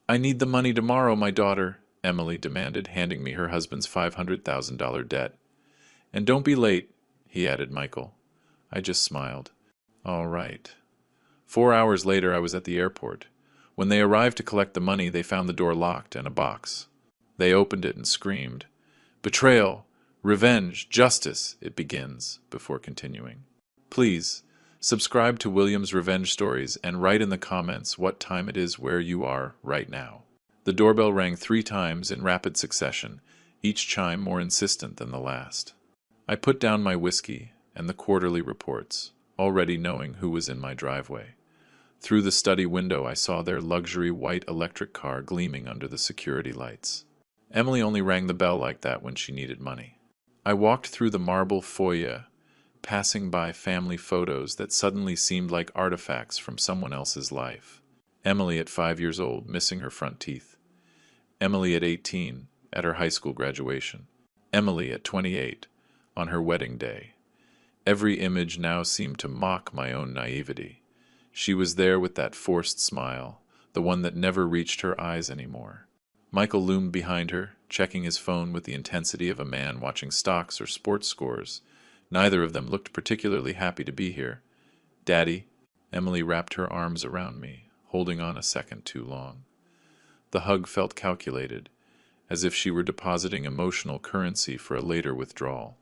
I need the money tomorrow, my daughter, Emily demanded, handing me her husband's $500,000 debt. And don't be late, he added Michael. I just smiled. All right. 4 hours later, I was at the airport. When they arrived to collect the money, they found the door locked and a box. They opened it and screamed. Betrayal! Revenge! Justice! It begins, before continuing. Please, subscribe to William's Revenge Stories and write in the comments what time it is where you are right now. The doorbell rang 3 times in rapid succession, each chime more insistent than the last. I put down my whiskey and the quarterly reports, already knowing who was in my driveway. Through the study window, I saw their luxury white electric car gleaming under the security lights. Emily only rang the bell like that when she needed money. I walked through the marble foyer, passing by family photos that suddenly seemed like artifacts from someone else's life. Emily at 5 years old, missing her front teeth. Emily at 18, at her high school graduation. Emily at 28, on her wedding day. Every image now seemed to mock my own naivety. She was there with that forced smile, the one that never reached her eyes anymore. Michael loomed behind her, checking his phone with the intensity of a man watching stocks or sports scores. Neither of them looked particularly happy to be here. Daddy, Emily wrapped her arms around me, holding on a second too long. The hug felt calculated, as if she were depositing emotional currency for a later withdrawal.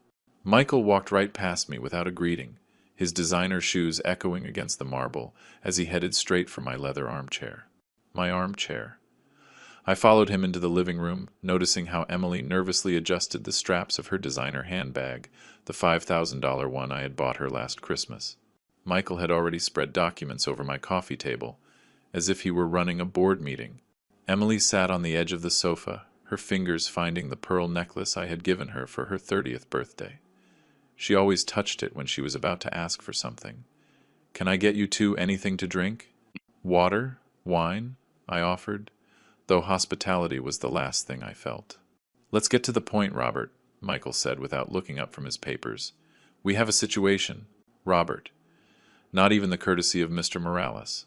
Michael walked right past me without a greeting, his designer shoes echoing against the marble as he headed straight for my leather armchair. My armchair. I followed him into the living room, noticing how Emily nervously adjusted the straps of her designer handbag, the $5,000 one I had bought her last Christmas. Michael had already spread documents over my coffee table, as if he were running a board meeting. Emily sat on the edge of the sofa, her fingers finding the pearl necklace I had given her for her 30th birthday. She always touched it when she was about to ask for something. Can I get you two anything to drink? Water? Wine? I offered, though hospitality was the last thing I felt. Let's get to the point, Robert, Michael said without looking up from his papers. We have a situation. Robert. Not even the courtesy of Mr. Morales.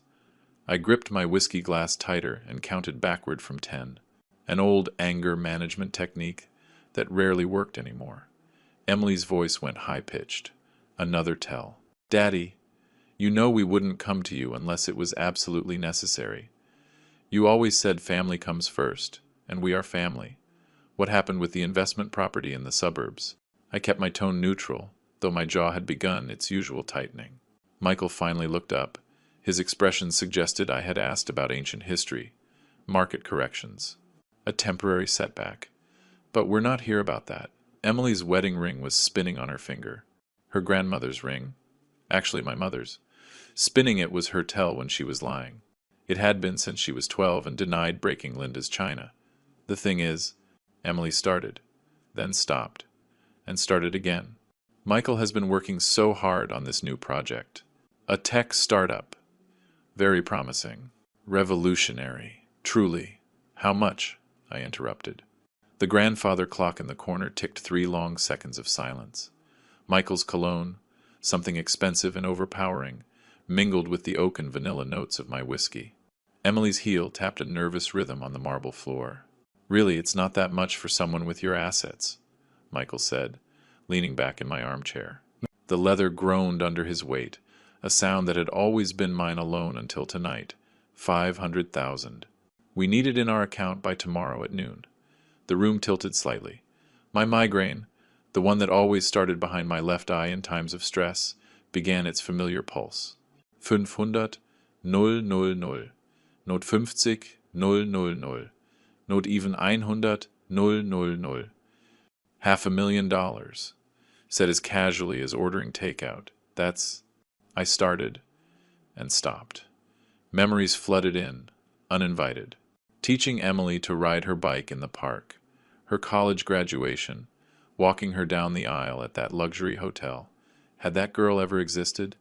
I gripped my whiskey glass tighter and counted backward from 10. An old anger management technique that rarely worked anymore. Emily's voice went high-pitched. Another tell. Daddy, you know we wouldn't come to you unless it was absolutely necessary. You always said family comes first, and we are family. What happened with the investment property in the suburbs? I kept my tone neutral, though my jaw had begun its usual tightening. Michael finally looked up. His expression suggested I had asked about ancient history, market corrections, a temporary setback. But we're not here about that. Emily's wedding ring was spinning on her finger. Her grandmother's ring. Actually, my mother's. Spinning it was her tell when she was lying. It had been since she was 12 and denied breaking Linda's china. The thing is, Emily started, then stopped, and started again. Michael has been working so hard on this new project. A tech startup. Very promising. Revolutionary. Truly. How much? I interrupted. The grandfather clock in the corner ticked 3 long seconds of silence. Michael's cologne, something expensive and overpowering, mingled with the oak and vanilla notes of my whiskey. Emily's heel tapped a nervous rhythm on the marble floor. Really, it's not that much for someone with your assets, Michael said, leaning back in my armchair. The leather groaned under his weight, a sound that had always been mine alone until tonight. 500,000. We need it in our account by tomorrow at noon. The room tilted slightly. My migraine, the one that always started behind my left eye in times of stress, began its familiar pulse. 500, 000. Not 50, 000. Not even 100, 000. $500,000, said as casually as ordering takeout. That's... I started and stopped. Memories flooded in, uninvited. Teaching Emily to ride her bike in the park, her college graduation, walking her down the aisle at that luxury hotel. Had that girl ever existed,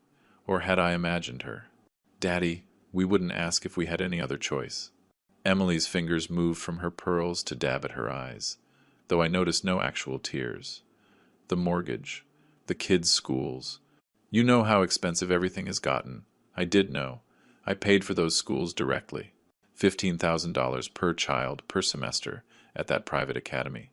or had I imagined her? Daddy, we wouldn't ask if we had any other choice. Emily's fingers moved from her pearls to dab at her eyes, though I noticed no actual tears. The mortgage, the kids' schools. You know how expensive everything has gotten. I did know. I paid for those schools directly. $15,000 per child per semester at that private academy.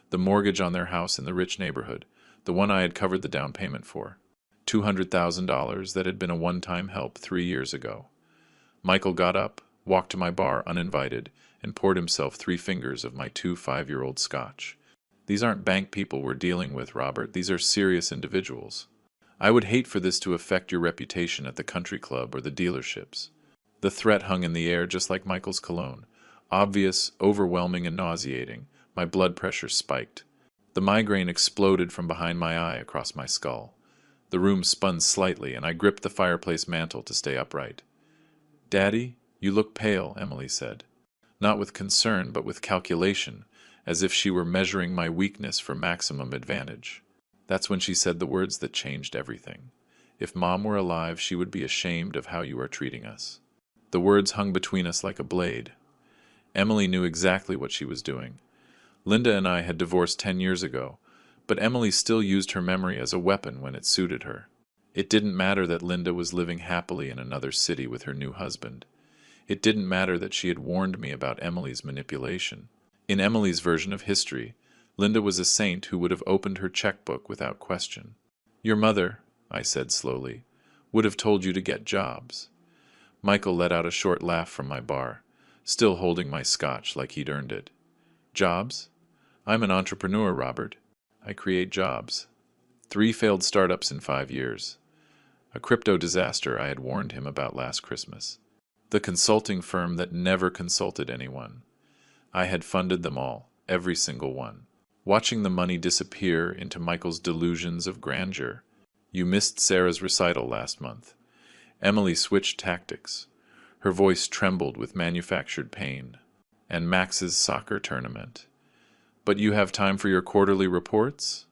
The mortgage on their house in the rich neighborhood, the one I had covered the down payment for. $200,000 that had been a one-time help 3 years ago. Michael got up, walked to my bar uninvited, and poured himself 3 fingers of my 2 5-year-old scotch. These aren't bank people we're dealing with, Robert. These are serious individuals. I would hate for this to affect your reputation at the country club or the dealerships. The threat hung in the air just like Michael's cologne. Obvious, overwhelming, and nauseating. My blood pressure spiked. The migraine exploded from behind my eye across my skull. The room spun slightly, and I gripped the fireplace mantel to stay upright. "Daddy, you look pale," Emily said. Not with concern, but with calculation, as if she were measuring my weakness for maximum advantage. That's when she said the words that changed everything. "If Mom were alive, she would be ashamed of how you are treating us." The words hung between us like a blade. Emily knew exactly what she was doing. Linda and I had divorced 10 years ago, but Emily still used her memory as a weapon when it suited her. It didn't matter that Linda was living happily in another city with her new husband. It didn't matter that she had warned me about Emily's manipulation. In Emily's version of history, Linda was a saint who would have opened her checkbook without question. "Your mother," I said slowly, "would have told you to get jobs." Michael let out a short laugh from my bar, still holding my scotch like he'd earned it. "Jobs? I'm an entrepreneur, Robert. I create jobs. 3 failed startups in 5 years. A crypto disaster I had warned him about last Christmas. The consulting firm that never consulted anyone. I had funded them all, every single one. Watching the money disappear into Michael's delusions of grandeur. You missed Sarah's recital last month. Emily switched tactics. Her voice trembled with manufactured pain. And Max's soccer tournament. But you have time for your quarterly reports?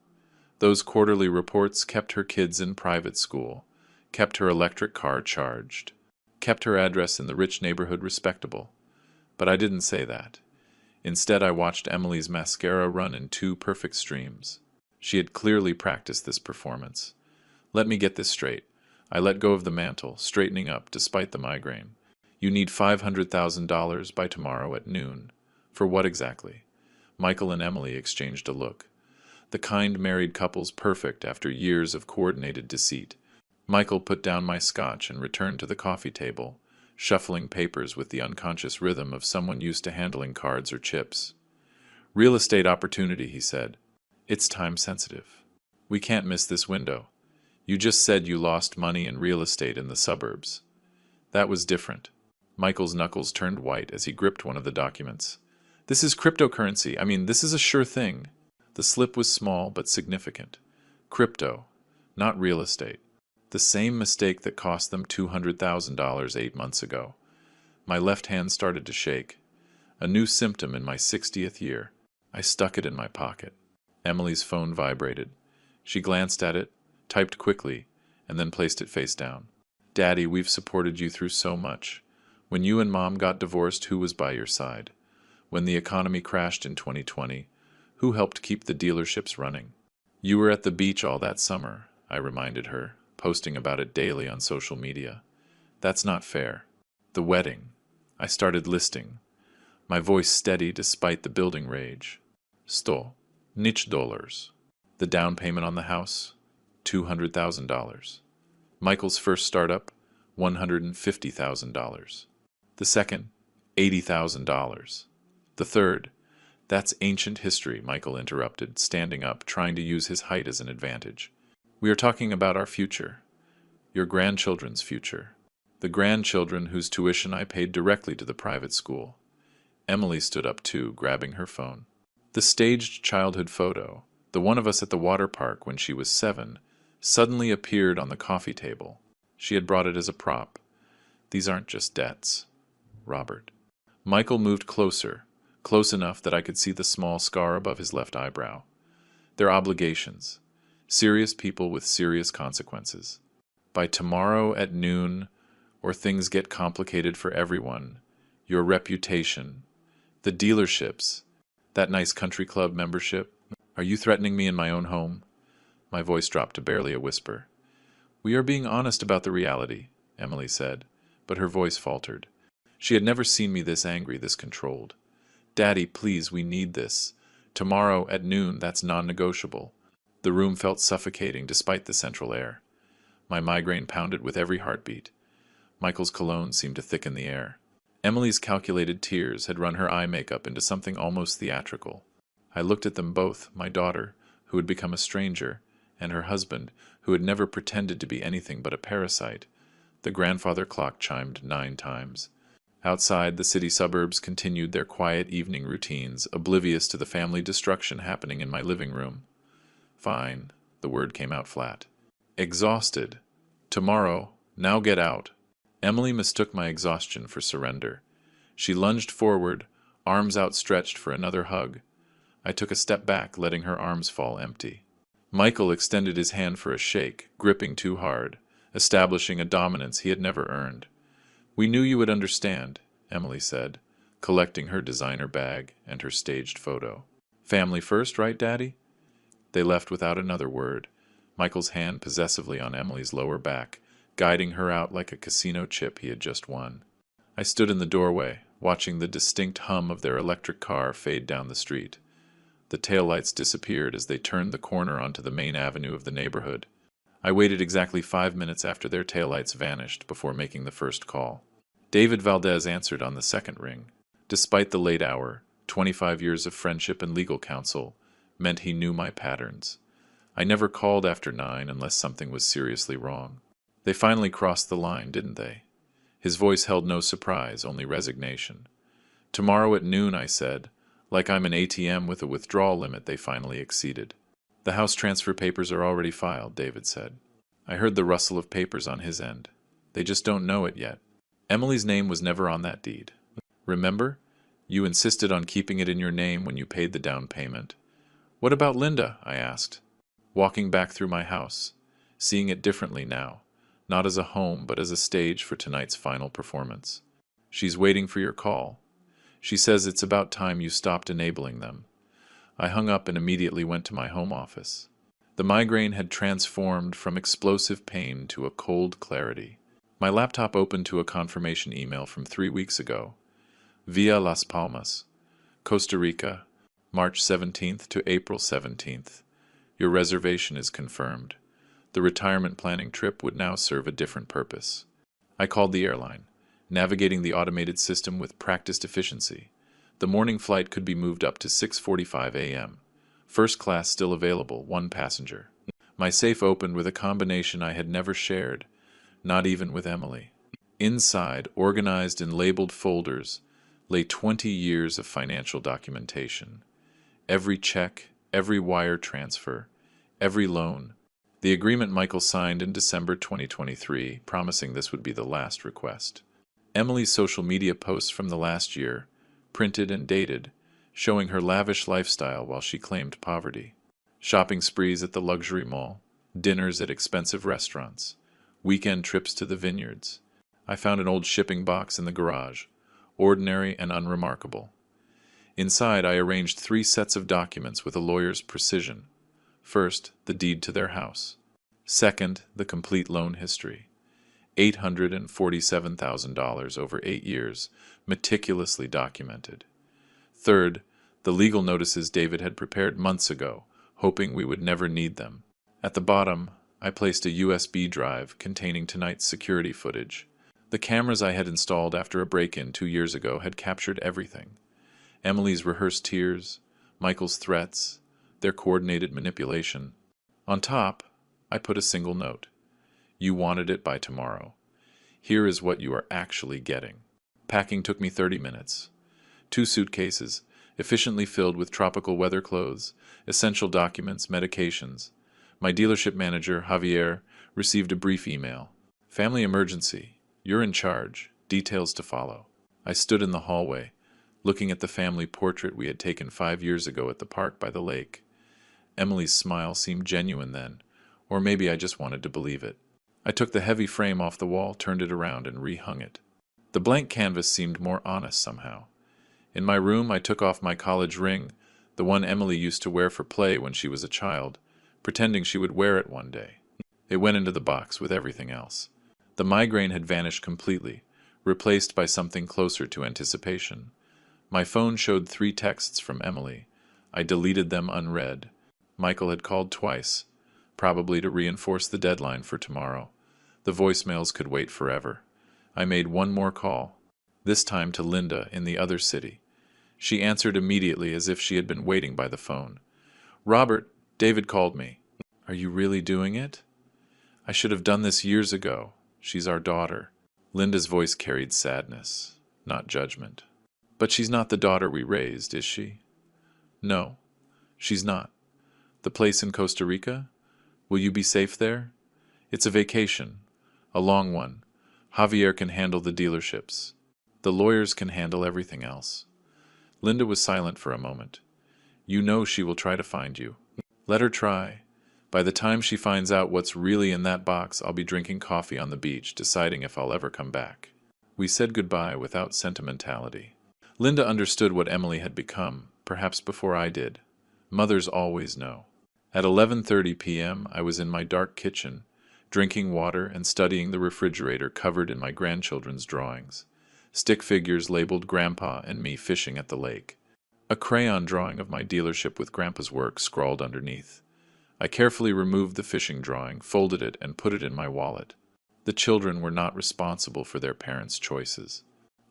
Those quarterly reports kept her kids in private school, kept her electric car charged, kept her address in the rich neighborhood respectable. But I didn't say that. Instead, I watched Emily's mascara run in 2 perfect streams. She had clearly practiced this performance. Let me get this straight. I let go of the mantle, straightening up despite the migraine. You need $500,000 by tomorrow at noon. For what exactly? Michael and Emily exchanged a look. The kind married couple's perfect after years of coordinated deceit. Michael put down my scotch and returned to the coffee table, shuffling papers with the unconscious rhythm of someone used to handling cards or chips. "Real estate opportunity," he said. "It's time sensitive. We can't miss this window. You just said you lost money in real estate in the suburbs." That was different. Michael's knuckles turned white as he gripped one of the documents. "This is cryptocurrency. This is a sure thing." The slip was small but significant. Crypto, not real estate. The same mistake that cost them $200,000 8 months ago. My left hand started to shake. A new symptom in my 60th year. I stuck it in my pocket. Emily's phone vibrated. She glanced at it, typed quickly, and then placed it face down. "Daddy, we've supported you through so much. When you and Mom got divorced, who was by your side? When the economy crashed in 2020, who helped keep the dealerships running? You were at the beach all that summer," I reminded her, posting about it daily on social media. "That's not fair. The wedding." I started listing, my voice steady despite the building rage. "Sto, nich dollars." The down payment on the house, $200,000. Michael's first startup, $150,000. The second, $80,000. The third, "That's ancient history," Michael interrupted, standing up, trying to use his height as an advantage. "We are talking about our future. Your grandchildren's future. The grandchildren whose tuition I paid directly to the private school." Emily stood up too, grabbing her phone. The staged childhood photo, the one of us at the water park when she was 7, suddenly appeared on the coffee table. She had brought it as a prop. "These aren't just debts, Robert." Michael moved closer, close enough that I could see the small scar above his left eyebrow. "They're obligations. Serious people with serious consequences. By tomorrow at noon, or things get complicated for everyone, your reputation, the dealerships, that nice country club membership. Are you threatening me in my own home?" My voice dropped to barely a whisper. "We are being honest about the reality," Emily said, but her voice faltered. She had never seen me this angry, this controlled. "Daddy, please, we need this. Tomorrow at noon, that's non-negotiable." The room felt suffocating despite the central air. My migraine pounded with every heartbeat. Michael's cologne seemed to thicken the air. Emily's calculated tears had run her eye makeup into something almost theatrical. I looked at them both, my daughter, who had become a stranger, and her husband, who had never pretended to be anything but a parasite. The grandfather clock chimed 9 times. Outside, the city suburbs continued their quiet evening routines, oblivious to the family destruction happening in my living room. "Fine," the word came out flat. "Exhausted. Tomorrow. Now get out." Emily mistook my exhaustion for surrender. She lunged forward, arms outstretched for another hug. I took a step back, letting her arms fall empty. Michael extended his hand for a shake, gripping too hard, establishing a dominance he had never earned. "We knew you would understand," Emily said, collecting her designer bag and her staged photo. "Family first, right, Daddy?" They left without another word, Michael's hand possessively on Emily's lower back, guiding her out like a casino chip he had just won. I stood in the doorway, watching the distinct hum of their electric car fade down the street. The taillights disappeared as they turned the corner onto the main avenue of the neighborhood. I waited exactly 5 minutes after their taillights vanished before making the first call. David Valdez answered on the second ring. Despite the late hour, 25 years of friendship and legal counsel meant he knew my patterns. I never called after 9 unless something was seriously wrong. "They finally crossed the line, didn't they?" His voice held no surprise, only resignation. "Tomorrow at noon," I said, like I'm an ATM with a withdrawal limit they finally exceeded. "The house transfer papers are already filed," David said. I heard the rustle of papers on his end. "They just don't know it yet. Emily's name was never on that deed. Remember? You insisted on keeping it in your name when you paid the down payment." "What about Linda?" I asked. Walking back through my house, seeing it differently now, not as a home but as a stage for tonight's final performance. "She's waiting for your call. She says it's about time you stopped enabling them." I hung up and immediately went to my home office. The migraine had transformed from explosive pain to a cold clarity. My laptop opened to a confirmation email from 3 weeks ago. "Via Las Palmas, Costa Rica, March 17th to April 17th. Your reservation is confirmed. The retirement planning trip would now serve a different purpose." I called the airline, navigating the automated system with practiced efficiency. The morning flight could be moved up to 6:45 a.m. First class still available, 1 passenger. My safe opened with a combination I had never shared, not even with Emily. Inside, organized in labeled folders, lay 20 years of financial documentation. Every check, every wire transfer, every loan. The agreement Michael signed in December 2023, promising this would be the last request. Emily's social media posts from the last year, printed and dated, showing her lavish lifestyle while she claimed poverty. Shopping sprees at the luxury mall, dinners at expensive restaurants, weekend trips to the vineyards. I found an old shipping box in the garage, ordinary and unremarkable. Inside, I arranged 3 sets of documents with a lawyer's precision. First, the deed to their house. Second, the complete loan history. $847,000 over 8 years, meticulously documented. Third, the legal notices David had prepared months ago, hoping we would never need them. At the bottom, I placed a USB drive containing tonight's security footage. The cameras I had installed after a break-in 2 years ago had captured everything. Emily's rehearsed tears, Michael's threats, their coordinated manipulation. On top, I put a single note. "You wanted it by tomorrow. Here is what you are actually getting." Packing took me 30 minutes. 2 suitcases, efficiently filled with tropical weather clothes, essential documents, medications. My dealership manager, Javier, received a brief email. "Family emergency. You're in charge. Details to follow." I stood in the hallway, looking at the family portrait we had taken 5 years ago at the park by the lake. Emily's smile seemed genuine then, or maybe I just wanted to believe it. I took the heavy frame off the wall, turned it around, and rehung it. The blank canvas seemed more honest somehow. In my room, I took off my college ring, the one Emily used to wear for play when she was a child, pretending she would wear it one day. It went into the box with everything else. The migraine had vanished completely, replaced by something closer to anticipation. My phone showed 3 texts from Emily. I deleted them unread. Michael had called twice, probably to reinforce the deadline for tomorrow. The voicemails could wait forever. I made one more call, this time to Linda in the other city. She answered immediately as if she had been waiting by the phone. "Robert, David called me." "Are you really doing it?" "I should have done this years ago. She's our daughter." Linda's voice carried sadness, not judgment. "But she's not the daughter we raised, is she?" "No, she's not." "The place in Costa Rica? Will you be safe there?" "It's a vacation. A long one. Javier can handle the dealerships. The lawyers can handle everything else." Linda was silent for a moment. "You know she will try to find you." "Let her try. By the time she finds out what's really in that box, I'll be drinking coffee on the beach, deciding if I'll ever come back." We said goodbye without sentimentality. Linda understood what Emily had become, perhaps before I did. Mothers always know. At 11:30 p.m., I was in my dark kitchen, drinking water and studying the refrigerator covered in my grandchildren's drawings. Stick figures labeled Grandpa and me fishing at the lake. A crayon drawing of my dealership with Grandpa's work scrawled underneath. I carefully removed the fishing drawing, folded it, and put it in my wallet. The children were not responsible for their parents' choices.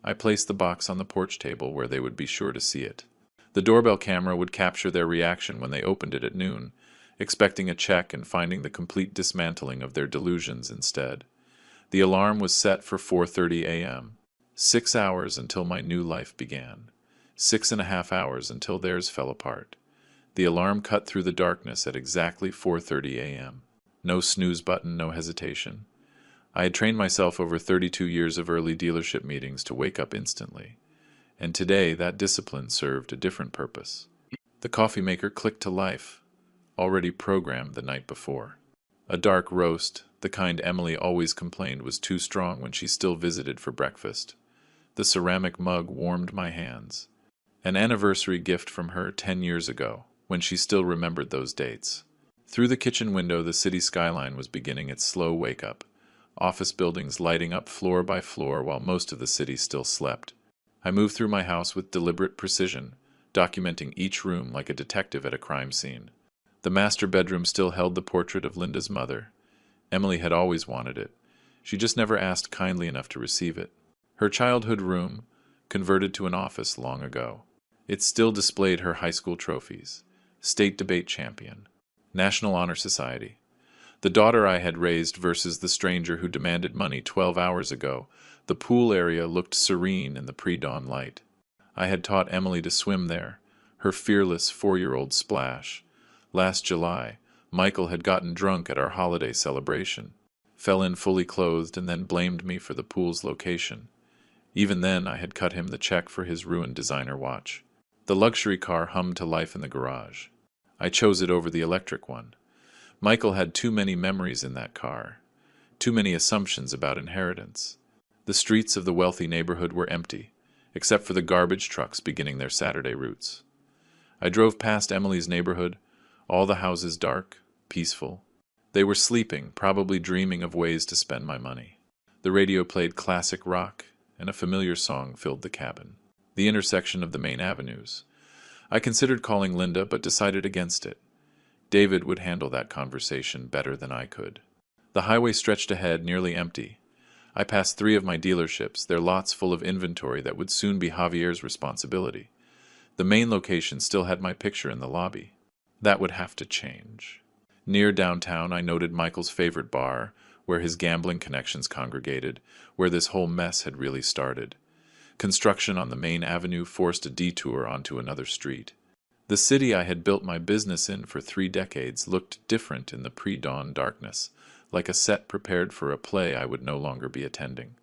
I placed the box on the porch table where they would be sure to see it. The doorbell camera would capture their reaction when they opened it at noon, expecting a check and finding the complete dismantling of their delusions instead. The alarm was set for 4:30 a.m. 6 hours until my new life began. 6.5 hours until theirs fell apart. The alarm cut through the darkness at exactly 4:30 a.m. No snooze button, no hesitation. I had trained myself over 32 years of early dealership meetings to wake up instantly. And today that discipline served a different purpose. The coffee maker clicked to life, already programmed the night before. A dark roast, the kind Emily always complained was too strong when she still visited for breakfast. The ceramic mug warmed my hands. An anniversary gift from her 10 years ago, when she still remembered those dates. Through the kitchen window, the city skyline was beginning its slow wake-up, office buildings lighting up floor by floor while most of the city still slept. I moved through my house with deliberate precision, documenting each room like a detective at a crime scene. The master bedroom still held the portrait of Linda's mother. Emily had always wanted it. She just never asked kindly enough to receive it. Her childhood room, converted to an office long ago. It still displayed her high school trophies. State debate champion. National Honor Society. The daughter I had raised versus the stranger who demanded money 12 hours ago. The pool area looked serene in the pre-dawn light. I had taught Emily to swim there, her fearless 4-year-old splash. Last July, Michael had gotten drunk at our holiday celebration, fell in fully clothed, and then blamed me for the pool's location. Even then, I had cut him the check for his ruined designer watch. The luxury car hummed to life in the garage. I chose it over the electric one. Michael had too many memories in that car, too many assumptions about inheritance. The streets of the wealthy neighborhood were empty, except for the garbage trucks beginning their Saturday routes. I drove past Emily's neighborhood, all the houses dark, peaceful. They were sleeping, probably dreaming of ways to spend my money. The radio played classic rock, and a familiar song filled the cabin. The intersection of the main avenues. I considered calling Linda, but decided against it. David would handle that conversation better than I could. The highway stretched ahead, nearly empty. I passed 3 of my dealerships, their lots full of inventory that would soon be Javier's responsibility. The main location still had my picture in the lobby. That would have to change. Near downtown, I noted Michael's favorite bar, where his gambling connections congregated, where this whole mess had really started. Construction on the main avenue forced a detour onto another street. The city I had built my business in for 3 decades looked different in the pre-dawn darkness, like a set prepared for a play I would no longer be attending.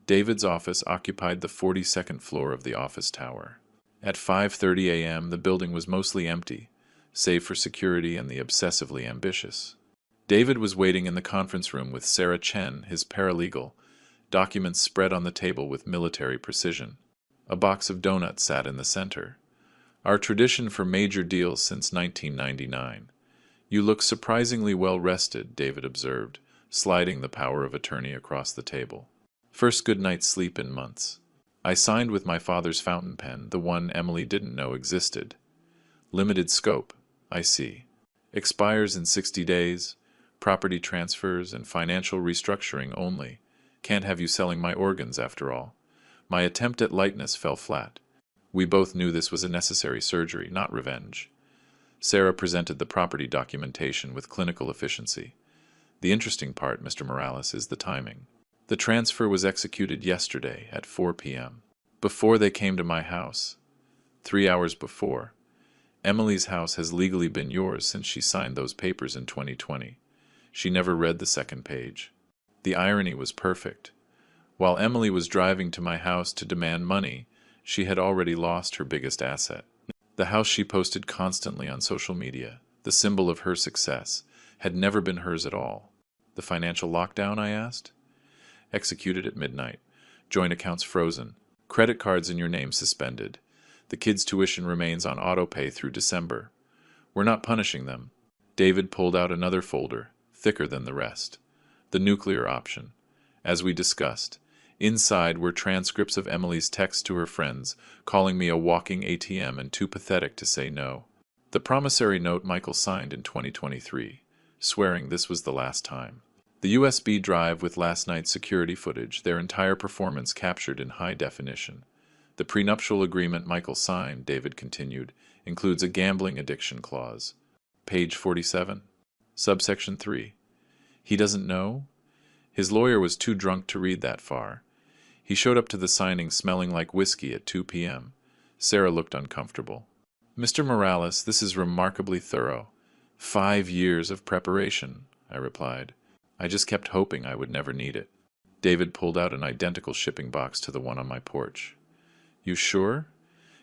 David's office occupied the 42nd floor of the office tower. At 5:30 a.m., the building was mostly empty, save for security and the obsessively ambitious. David was waiting in the conference room with Sarah Chen, his paralegal, documents spread on the table with military precision. A box of donuts sat in the center. Our tradition for major deals since 1999. "You look surprisingly well rested," David observed, sliding the power of attorney across the table. First good night's sleep in months. I signed with my father's fountain pen, the one Emily didn't know existed. Limited scope, I see. Expires in 60 days. Property transfers and financial restructuring only. Can't have you selling my organs, after all. My attempt at lightness fell flat. We both knew this was a necessary surgery, not revenge. Sarah presented the property documentation with clinical efficiency. The interesting part, Mr. Morales, is the timing. The transfer was executed yesterday at 4 p.m. Before they came to my house. 3 hours before. Emily's house has legally been yours since she signed those papers in 2020. She never read the second page. The irony was perfect. While Emily was driving to my house to demand money, she had already lost her biggest asset. The house she posted constantly on social media, the symbol of her success, had never been hers at all. The financial lockdown, I asked? Executed at midnight. Joint accounts frozen. Credit cards in your name suspended. The kids' tuition remains on autopay through December. We're not punishing them. David pulled out another folder, thicker than the rest. The nuclear option. As we discussed, inside were transcripts of Emily's texts to her friends, calling me a walking ATM and too pathetic to say no. The promissory note Michael signed in 2023, swearing this was the last time. The USB drive with last night's security footage, their entire performance captured in high definition. The prenuptial agreement Michael signed, David continued, includes a gambling addiction clause. Page 47. Subsection 3. He doesn't know? His lawyer was too drunk to read that far. He showed up to the signing smelling like whiskey at 2 p.m. Sarah looked uncomfortable. Mr. Morales, this is remarkably thorough. 5 years of preparation, I replied. I just kept hoping I would never need it. David pulled out an identical shipping box to the one on my porch. You sure?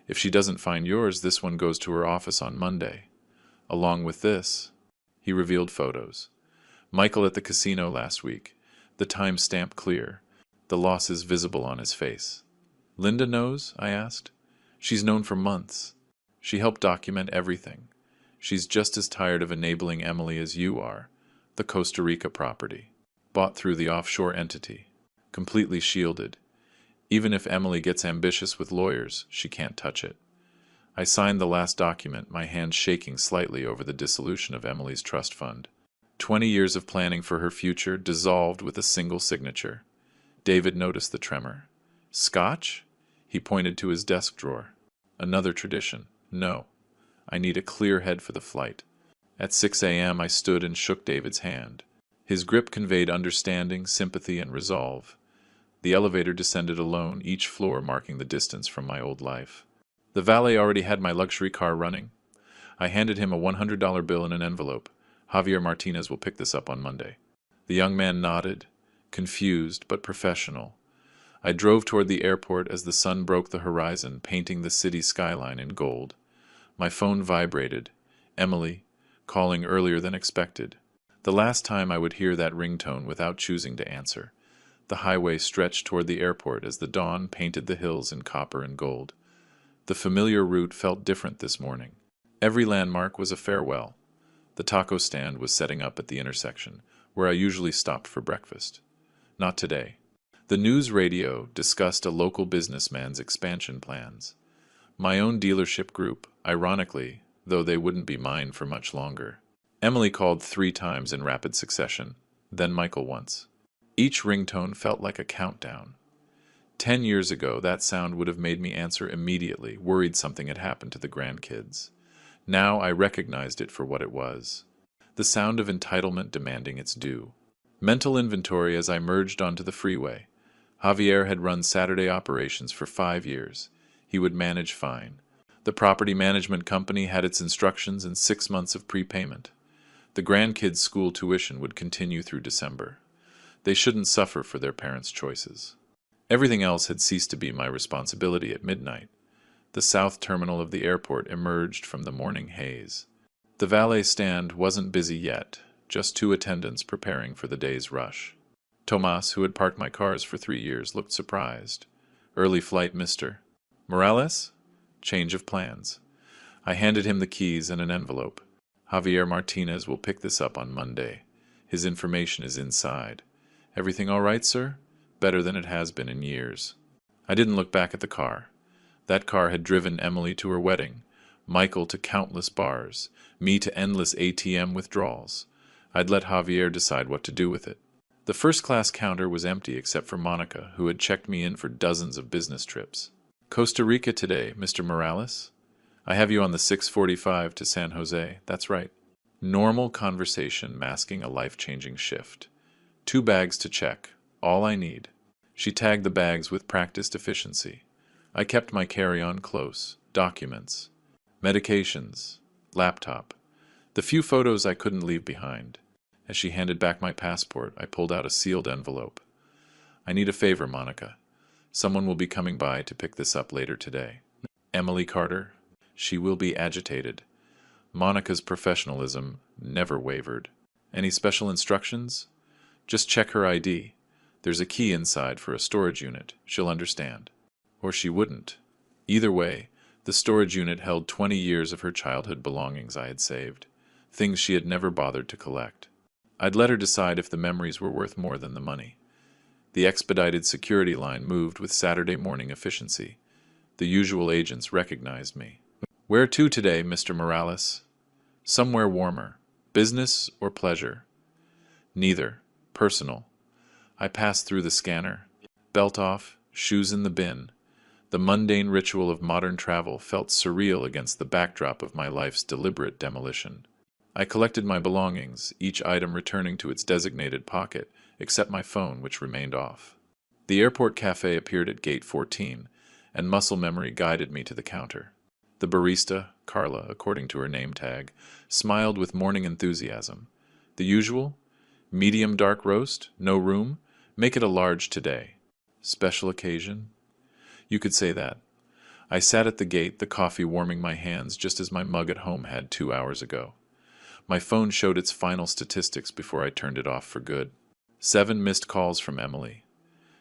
If she doesn't find yours, this one goes to her office on Monday. Along with this, he revealed photos. Michael at the casino last week, the time-stamp clear, the losses visible on his face. Linda knows? I asked. She's known for months. She helped document everything. She's just as tired of enabling Emily as you are. The Costa Rica property, bought through the offshore entity, completely shielded. Even if Emily gets ambitious with lawyers, she can't touch it. I signed the last document, my hand shaking slightly over the dissolution of Emily's trust fund. 20 years of planning for her future dissolved with a single signature. David noticed the tremor. Scotch? He pointed to his desk drawer. Another tradition. No. I need a clear head for the flight. At 6 a.m. I stood and shook David's hand. His grip conveyed understanding, sympathy, and resolve. The elevator descended alone, each floor marking the distance from my old life. The valet already had my luxury car running. I handed him a $100 bill in an envelope. Javier Martinez will pick this up on Monday. The young man nodded, confused but professional. I drove toward the airport as the sun broke the horizon, painting the city skyline in gold. My phone vibrated. Emily, calling earlier than expected. The last time I would hear that ringtone without choosing to answer. The highway stretched toward the airport as the dawn painted the hills in copper and gold. The familiar route felt different this morning. Every landmark was a farewell. The taco stand was setting up at the intersection, where I usually stopped for breakfast. Not today. The news radio discussed a local businessman's expansion plans. My own dealership group, ironically, though they wouldn't be mine for much longer. Emily called 3 times in rapid succession, then Michael once. Each ringtone felt like a countdown. 10 years ago, that sound would have made me answer immediately, worried something had happened to the grandkids. Now I recognized it for what it was. The sound of entitlement demanding its due. Mental inventory as I merged onto the freeway. Javier had run Saturday operations for 5 years. He would manage fine. The property management company had its instructions and 6 months of prepayment. The grandkids' school tuition would continue through December. They shouldn't suffer for their parents' choices. Everything else had ceased to be my responsibility at midnight. The south terminal of the airport emerged from the morning haze. The valet stand wasn't busy yet, just 2 attendants preparing for the day's rush. Tomas, who had parked my cars for 3 years, looked surprised. Early flight, Mr. Morales? Change of plans. I handed him the keys and an envelope. Javier Martinez will pick this up on Monday. His information is inside. Everything all right, sir? better than it has been in years. I didn't look back at the car. That car had driven Emily to her wedding, Michael to countless bars, me to endless ATM withdrawals. I'd let Javier decide what to do with it. The first-class counter was empty except for Monica, who had checked me in for dozens of business trips. Costa Rica today, Mr. Morales? I have you on the 6:45 to San Jose. That's right. Normal conversation masking a life-changing shift. 2 bags to check. All I need. She tagged the bags with practiced efficiency. I kept my carry-on close. Documents. Medications. Laptop. The few photos I couldn't leave behind. As she handed back my passport, I pulled out a sealed envelope. I need a favor, Monica. Someone will be coming by to pick this up later today. Emily Carter. She will be agitated. Monica's professionalism never wavered. Any special instructions? Just check her ID. There's a key inside for a storage unit. She'll understand. Or she wouldn't. Either way, the storage unit held 20 years of her childhood belongings I had saved, things she had never bothered to collect. I'd let her decide if the memories were worth more than the money. The expedited security line moved with Saturday morning efficiency. The usual agents recognized me. Where to today, Mr. Morales? Somewhere warmer. Business or pleasure? Neither. Personal. I passed through the scanner. Belt off, shoes in the bin. The mundane ritual of modern travel felt surreal against the backdrop of my life's deliberate demolition. I collected my belongings, each item returning to its designated pocket, except my phone, which remained off. The airport cafe appeared at gate 14, and muscle memory guided me to the counter. The barista, Carla, according to her name tag, smiled with morning enthusiasm. The usual? Medium dark roast? No room? Make it a large today. Special occasion? You could say that. I sat at the gate, the coffee warming my hands just as my mug at home had 2 hours ago. My phone showed its final statistics before I turned it off for good. 7 missed calls from Emily.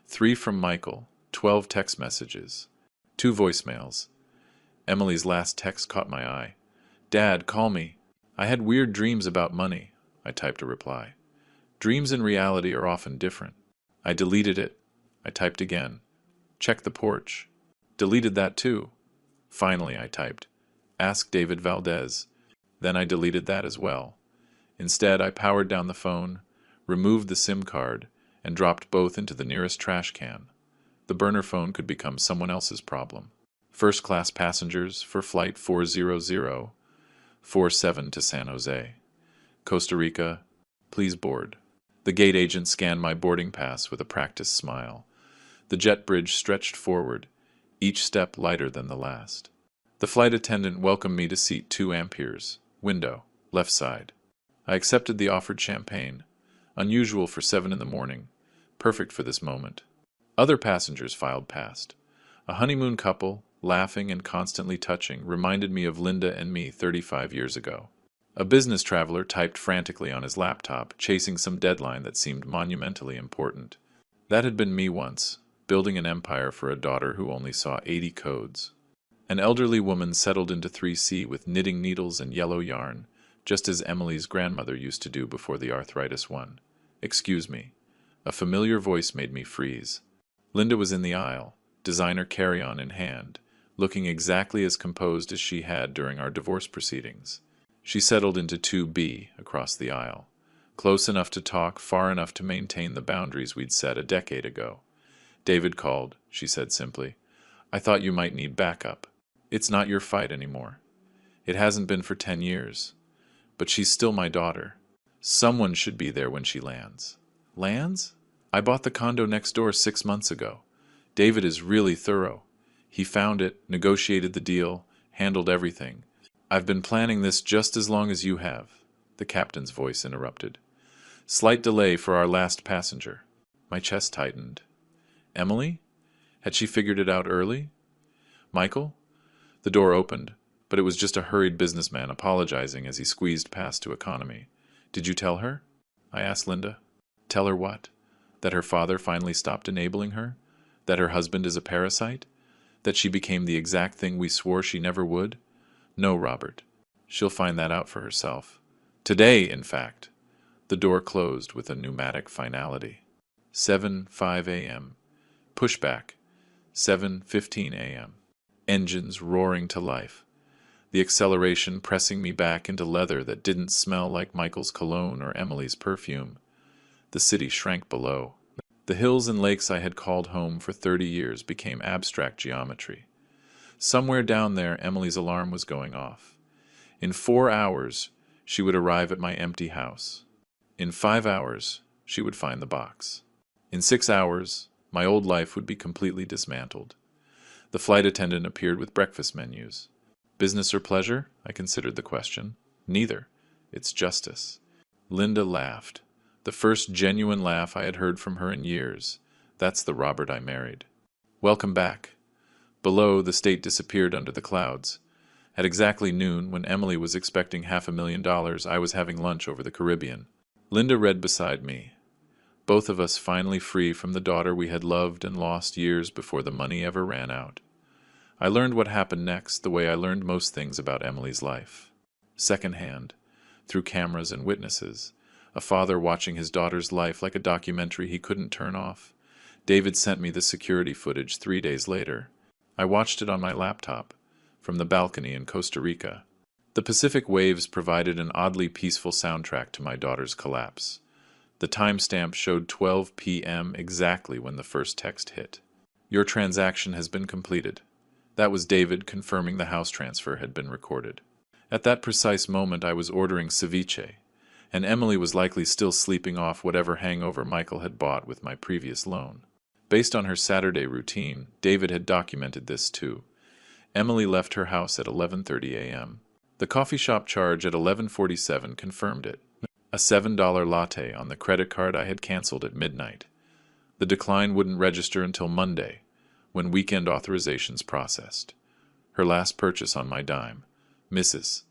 3 from Michael. 12 text messages. 2 voicemails. Emily's last text caught my eye. Dad, call me. I had weird dreams about money, I typed a reply. Dreams and reality are often different. I deleted it. I typed again. Check the porch. Deleted that too. Finally, I typed. Ask David Valdez. Then I deleted that as well. Instead, I powered down the phone, removed the SIM card, and dropped both into the nearest trash can. The burner phone could become someone else's problem. First-class passengers for Flight 40047 to San Jose. Costa Rica, please board. The gate agent scanned my boarding pass with a practiced smile. The jet bridge stretched forward, each step lighter than the last. The flight attendant welcomed me to seat 2 amperes, window, left side. I accepted the offered champagne, unusual for 7 in the morning, perfect for this moment. Other passengers filed past. A honeymoon couple, laughing and constantly touching, reminded me of Linda and me 35 years ago. A business traveler typed frantically on his laptop, chasing some deadline that seemed monumentally important. That had been me once, building an empire for a daughter who only saw 80 codes. An elderly woman settled into 3C with knitting needles and yellow yarn, just as Emily's grandmother used to do before the arthritis won. Excuse me. A familiar voice made me freeze. Linda was in the aisle, designer carry-on in hand, looking exactly as composed as she had during our divorce proceedings. She settled into 2B across the aisle, close enough to talk, far enough to maintain the boundaries we'd set a decade ago. David called, she said simply. I thought you might need backup. It's not your fight anymore. It hasn't been for 10 years. But she's still my daughter. Someone should be there when she lands. Lands? I bought the condo next door 6 months ago. David is really thorough. He found it, negotiated the deal, handled everything. I've been planning this just as long as you have, the captain's voice interrupted. Slight delay for our last passenger. My chest tightened. Emily? Had she figured it out early? Michael? The door opened, but it was just a hurried businessman apologizing as he squeezed past to economy. Did you tell her? I asked Linda. Tell her what? That her father finally stopped enabling her? That her husband is a parasite? That she became the exact thing we swore she never would? No, Robert. She'll find that out for herself. Today, in fact. The door closed with a pneumatic finality. 7:05 a.m. Pushback, 7:15 a.m. Engines roaring to life. The acceleration pressing me back into leather that didn't smell like Michael's cologne or Emily's perfume. The city shrank below. The hills and lakes I had called home for 30 years became abstract geometry. Somewhere down there, Emily's alarm was going off. In 4 hours, she would arrive at my empty house. In 5 hours, she would find the box. In 6 hours, my old life would be completely dismantled. The flight attendant appeared with breakfast menus. Business or pleasure? I considered the question. Neither. It's justice. Linda laughed. The first genuine laugh I had heard from her in years. That's the Robert I married. Welcome back. Below, the state disappeared under the clouds. At exactly noon, when Emily was expecting $500,000, I was having lunch over the Caribbean. Linda read beside me. Both of us finally free from the daughter we had loved and lost years before the money ever ran out. I learned what happened next the way I learned most things about Emily's life. Secondhand, through cameras and witnesses. A father watching his daughter's life like a documentary he couldn't turn off. David sent me the security footage 3 days later. I watched it on my laptop, from the balcony in Costa Rica. The Pacific waves provided an oddly peaceful soundtrack to my daughter's collapse. The timestamp showed 12 p.m. exactly when the first text hit. Your transaction has been completed. That was David confirming the house transfer had been recorded. At that precise moment I was ordering ceviche, and Emily was likely still sleeping off whatever hangover Michael had bought with my previous loan. Based on her Saturday routine, David had documented this too. Emily left her house at 11:30 a.m. The coffee shop charge at 11:47 confirmed it. A $7 latte on the credit card I had canceled at midnight. The decline wouldn't register until Monday, when weekend authorizations processed. Her last purchase on my dime. Mrs.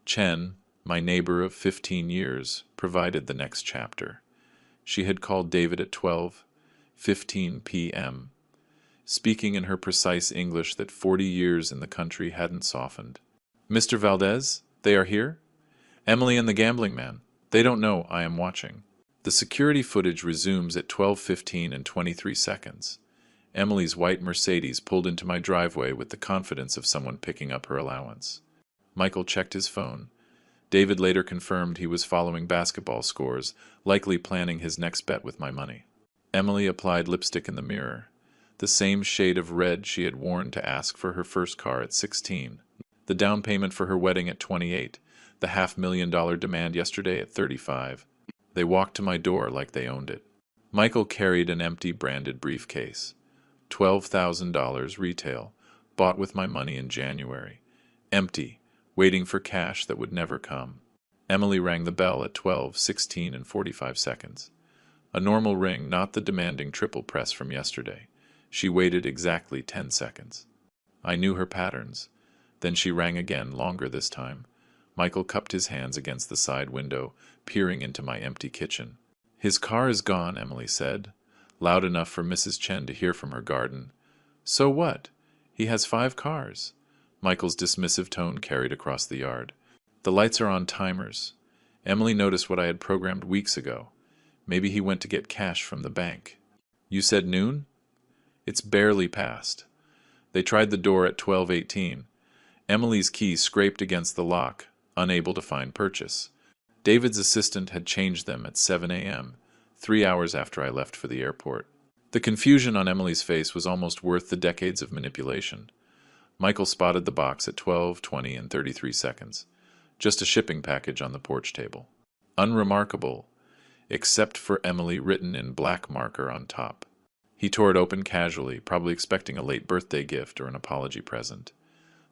Chen, my neighbor of 15 years, provided the next chapter. She had called David at 12:15 p.m., speaking in her precise English that 40 years in the country hadn't softened. Mr. Valdez, they are here? Emily and the gambling man. They don't know I am watching. The security footage resumes at 12:15 and 23 seconds. Emily's white Mercedes pulled into my driveway with the confidence of someone picking up her allowance. Michael checked his phone. David later confirmed he was following basketball scores, likely planning his next bet with my money. Emily applied lipstick in the mirror, the same shade of red she had worn to ask for her first car at 16, the down payment for her wedding at 28, the $500,000 demand yesterday at 35. They walked to my door like they owned it. Michael carried an empty branded briefcase. $12,000 retail, bought with my money in January. Empty, waiting for cash that would never come. Emily rang the bell at 12:16 and 45 seconds. A normal ring, not the demanding triple press from yesterday. She waited exactly 10 seconds. I knew her patterns. Then she rang again, longer this time. Michael cupped his hands against the side window, peering into my empty kitchen. His car is gone, Emily said, loud enough for Mrs. Chen to hear from her garden. So what? He has 5 cars. Michael's dismissive tone carried across the yard. The lights are on timers. Emily noticed what I had programmed weeks ago. Maybe he went to get cash from the bank. You said noon? It's barely past. They tried the door at 12:18. Emily's key scraped against the lock, unable to find purchase. David's assistant had changed them at 7 a.m., 3 hours after I left for the airport. The confusion on Emily's face was almost worth the decades of manipulation. Michael spotted the box at 12:20 and 33 seconds. Just a shipping package on the porch table. Unremarkable, except for Emily written in black marker on top. He tore it open casually, probably expecting a late birthday gift or an apology present.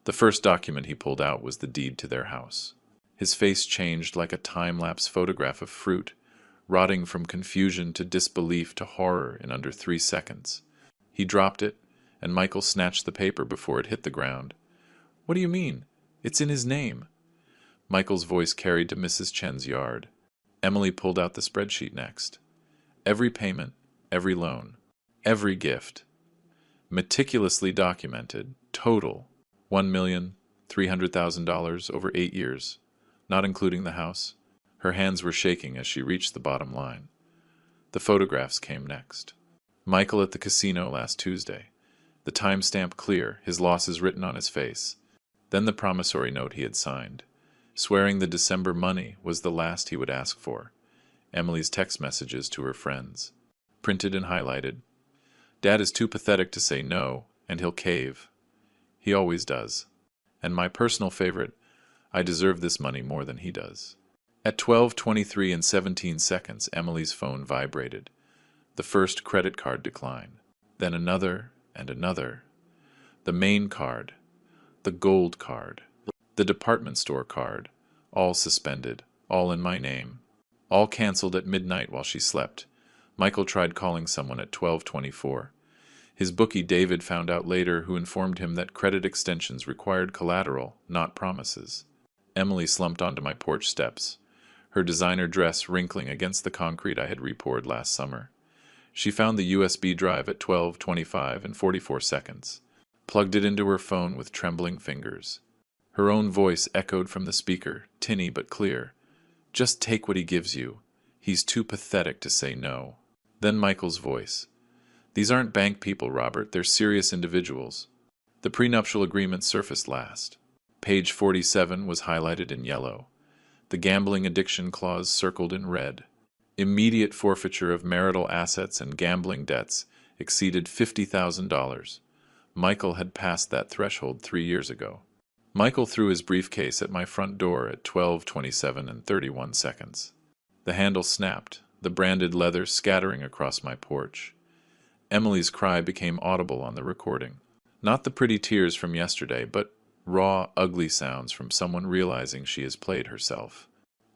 The first document he pulled out was the deed to their house. His face changed like a time-lapse photograph of fruit, rotting from confusion to disbelief to horror in under 3 seconds. He dropped it, and Michael snatched the paper before it hit the ground. What do you mean? It's in his name. Michael's voice carried to Mrs. Chen's yard. Emily pulled out the spreadsheet next. Every payment, every loan, every gift. Meticulously documented, total, $1,300,000 over 8 years, not including the house. Her hands were shaking as she reached the bottom line. The photographs came next. Michael at the casino last Tuesday. The timestamp clear, his losses written on his face. Then the promissory note he had signed, swearing the December money was the last he would ask for. Emily's text messages to her friends, printed and highlighted. Dad is too pathetic to say no, and he'll cave. He always does. And my personal favorite, I deserve this money more than he does. At 12:23 and 17 seconds, Emily's phone vibrated. The first credit card decline, then another and another. The main card, the gold card, the department store card, all suspended, all in my name. All canceled at midnight while she slept. Michael tried calling someone at 12:24. His bookie David found out later, who informed him that credit extensions required collateral, not promises. Emily slumped onto my porch steps, her designer dress wrinkling against the concrete I had repoured last summer. She found the USB drive at 12:25 and 44 seconds, plugged it into her phone with trembling fingers. Her own voice echoed from the speaker, tinny but clear. Just take what he gives you. He's too pathetic to say no. Then Michael's voice. These aren't bank people, Robert. They're serious individuals. The prenuptial agreement surfaced last. Page 47 was highlighted in yellow. The gambling addiction clause circled in red. Immediate forfeiture of marital assets and gambling debts exceeded $50,000. Michael had passed that threshold 3 years ago. Michael threw his briefcase at my front door at 12:27 and 31 seconds. The handle snapped, the branded leather scattering across my porch. Emily's cry became audible on the recording. Not the pretty tears from yesterday, but raw, ugly sounds from someone realizing she has played herself.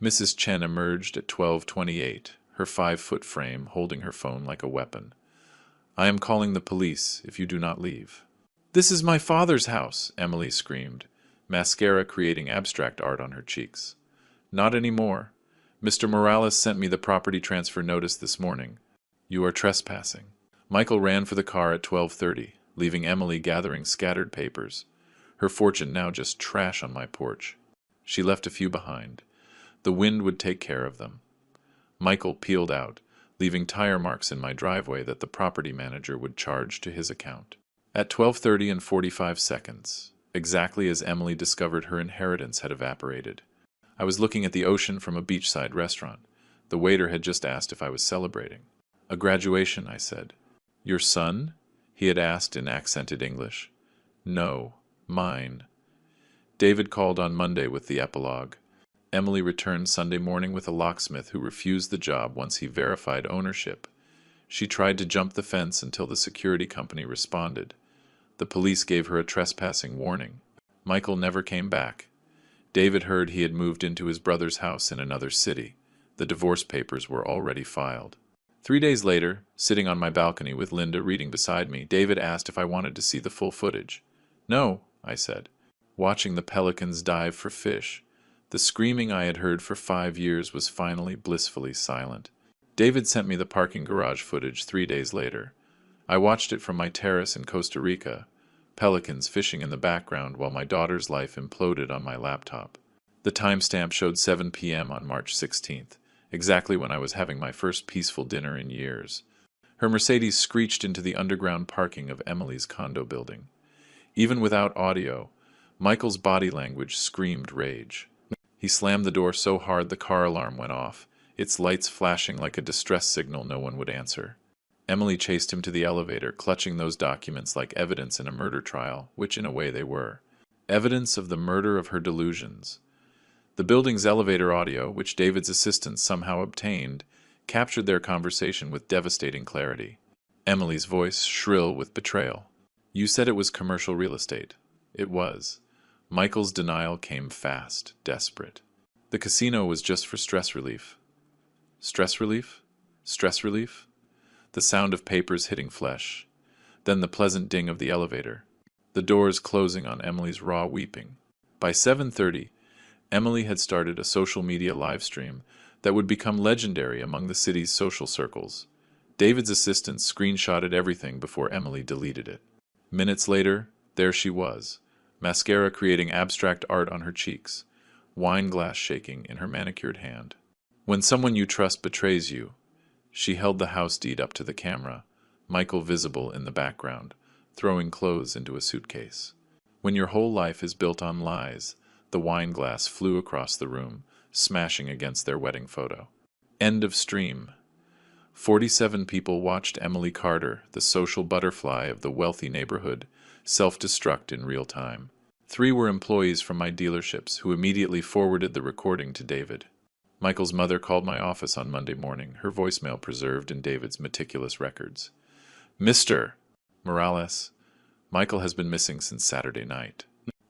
Mrs. Chen emerged at 12:28, her 5-foot frame holding her phone like a weapon. I am calling the police if you do not leave. This is my father's house, Emily screamed, mascara creating abstract art on her cheeks. Not anymore. Mr. Morales sent me the property transfer notice this morning. You are trespassing. Michael ran for the car at 12:30, leaving Emily gathering scattered papers, her fortune now just trash on my porch. She left a few behind. The wind would take care of them. Michael peeled out, leaving tire marks in my driveway that the property manager would charge to his account. At 12:30 and 45 seconds, exactly as Emily discovered her inheritance had evaporated, I was looking at the ocean from a beachside restaurant. The waiter had just asked if I was celebrating. A graduation, I said. Your son? He had asked in accented English. No, mine. David called on Monday with the epilogue. Emily returned Sunday morning with a locksmith who refused the job once he verified ownership. She tried to jump the fence until the security company responded. The police gave her a trespassing warning. Michael never came back. David heard he had moved into his brother's house in another city. The divorce papers were already filed. 3 days later, sitting on my balcony with Linda reading beside me, David asked if I wanted to see the full footage. No, I said, watching the pelicans dive for fish. The screaming I had heard for 5 years was finally blissfully silent. David sent me the parking garage footage 3 days later. I watched it from my terrace in Costa Rica, pelicans fishing in the background while my daughter's life imploded on my laptop. The timestamp showed 7 p.m. on March 16th. Exactly when I was having my first peaceful dinner in years. Her Mercedes screeched into the underground parking of Emily's condo building. Even without audio, Michael's body language screamed rage. He slammed the door so hard the car alarm went off, its lights flashing like a distress signal no one would answer. Emily chased him to the elevator, clutching those documents like evidence in a murder trial, which in a way they were. Evidence of the murder of her delusions. The building's elevator audio, which David's assistants somehow obtained, captured their conversation with devastating clarity. Emily's voice shrill with betrayal. You said it was commercial real estate. It was. Michael's denial came fast, desperate. The casino was just for stress relief. Stress relief? Stress relief? The sound of papers hitting flesh. Then the pleasant ding of the elevator. The doors closing on Emily's raw weeping. By 7:30, Emily had started a social media live stream that would become legendary among the city's social circles. David's assistants screenshotted everything before Emily deleted it. Minutes later, there she was, mascara creating abstract art on her cheeks, wine glass shaking in her manicured hand. When someone you trust betrays you, She held the house deed up to the camera, Michael visible in the background, throwing clothes into a suitcase. When your whole life is built on lies, the wine glass flew across the room, smashing against their wedding photo. End of stream. 47 people watched Emily Carter, the social butterfly of the wealthy neighborhood, self-destruct in real time. 3 were employees from my dealerships who immediately forwarded the recording to David. Michael's mother called my office on Monday morning, her voicemail preserved in David's meticulous records. Mr. Morales, Michael has been missing since Saturday night.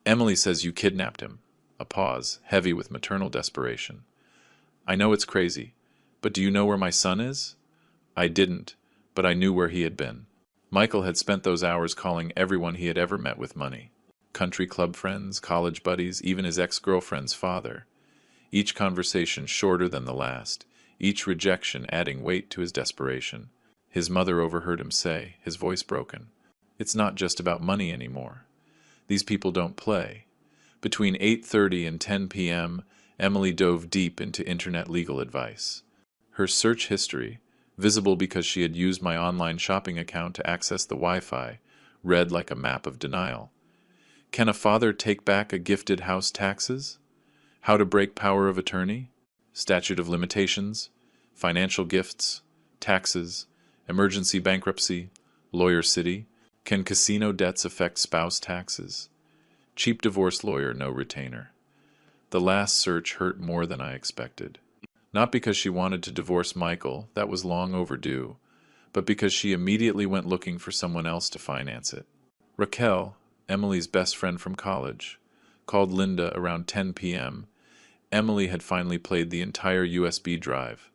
Emily says you kidnapped him. A pause, heavy with maternal desperation. I know it's crazy, but do you know where my son is? I didn't, but I knew where he had been. Michael had spent those hours calling everyone he had ever met with money. Country club friends, college buddies, even his ex-girlfriend's father. Each conversation shorter than the last, each rejection adding weight to his desperation. His mother overheard him say, his voice broken, "It's not just about money anymore. These people don't play." Between 8:30 and 10 p.m., Emily dove deep into internet legal advice. Her search history, visible because she had used my online shopping account to access the Wi-Fi, read like a map of denial. Can a father take back a gifted house taxes? How to break power of attorney? Statute of limitations? Financial gifts? Taxes? Emergency bankruptcy? Lawyer city? Can casino debts affect spouse taxes? Cheap divorce lawyer, no retainer. The last search hurt more than I expected. Not because she wanted to divorce Michael, that was long overdue, but because she immediately went looking for someone else to finance it. Raquel, Emily's best friend from college, called Linda around 10 p.m. Emily had finally played the entire USB drive,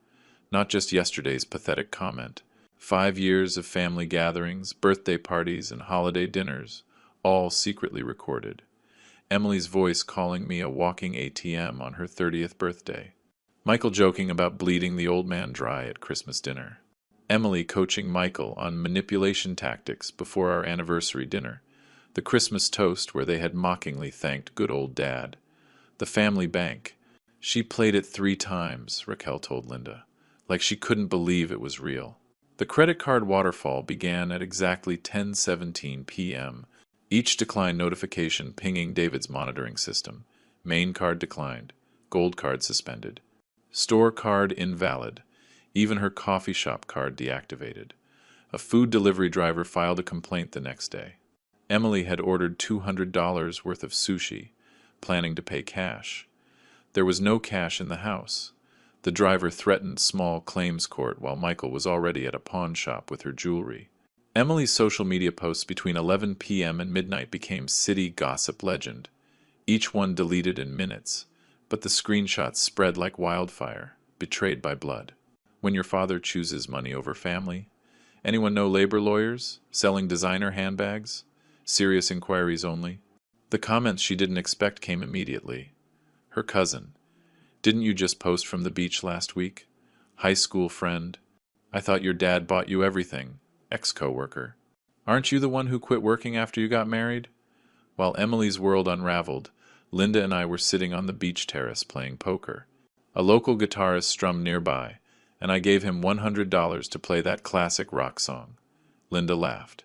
not just yesterday's pathetic comment. 5 years of family gatherings, birthday parties, and holiday dinners, all secretly recorded. Emily's voice calling me a walking ATM on her 30th birthday. Michael joking about bleeding the old man dry at Christmas dinner. Emily coaching Michael on manipulation tactics before our anniversary dinner. The Christmas toast where they had mockingly thanked good old Dad. The family bank. She played it 3 times, Raquel told Linda, like she couldn't believe it was real. The credit card waterfall began at exactly 10:17 p.m., each decline notification pinging David's monitoring system. Main card declined. Gold card suspended. Store card invalid. Even her coffee shop card deactivated. A food delivery driver filed a complaint the next day. Emily had ordered $200 worth of sushi, planning to pay cash. There was no cash in the house. The driver threatened small claims court while Michael was already at a pawn shop with her jewelry. Emily's social media posts between 11 p.m. and midnight became city gossip legend, each one deleted in minutes, but the screenshots spread like wildfire, betrayed by blood. When your father chooses money over family? Anyone know labor lawyers? Selling designer handbags? Serious inquiries only? The comments she didn't expect came immediately. Her cousin. Didn't you just post from the beach last week? High school friend. I thought your dad bought you everything. Ex-coworker. Aren't you the one who quit working after you got married? While Emily's world unraveled, Linda and I were sitting on the beach terrace playing poker. A local guitarist strummed nearby, and I gave him $100 to play that classic rock song. Linda laughed.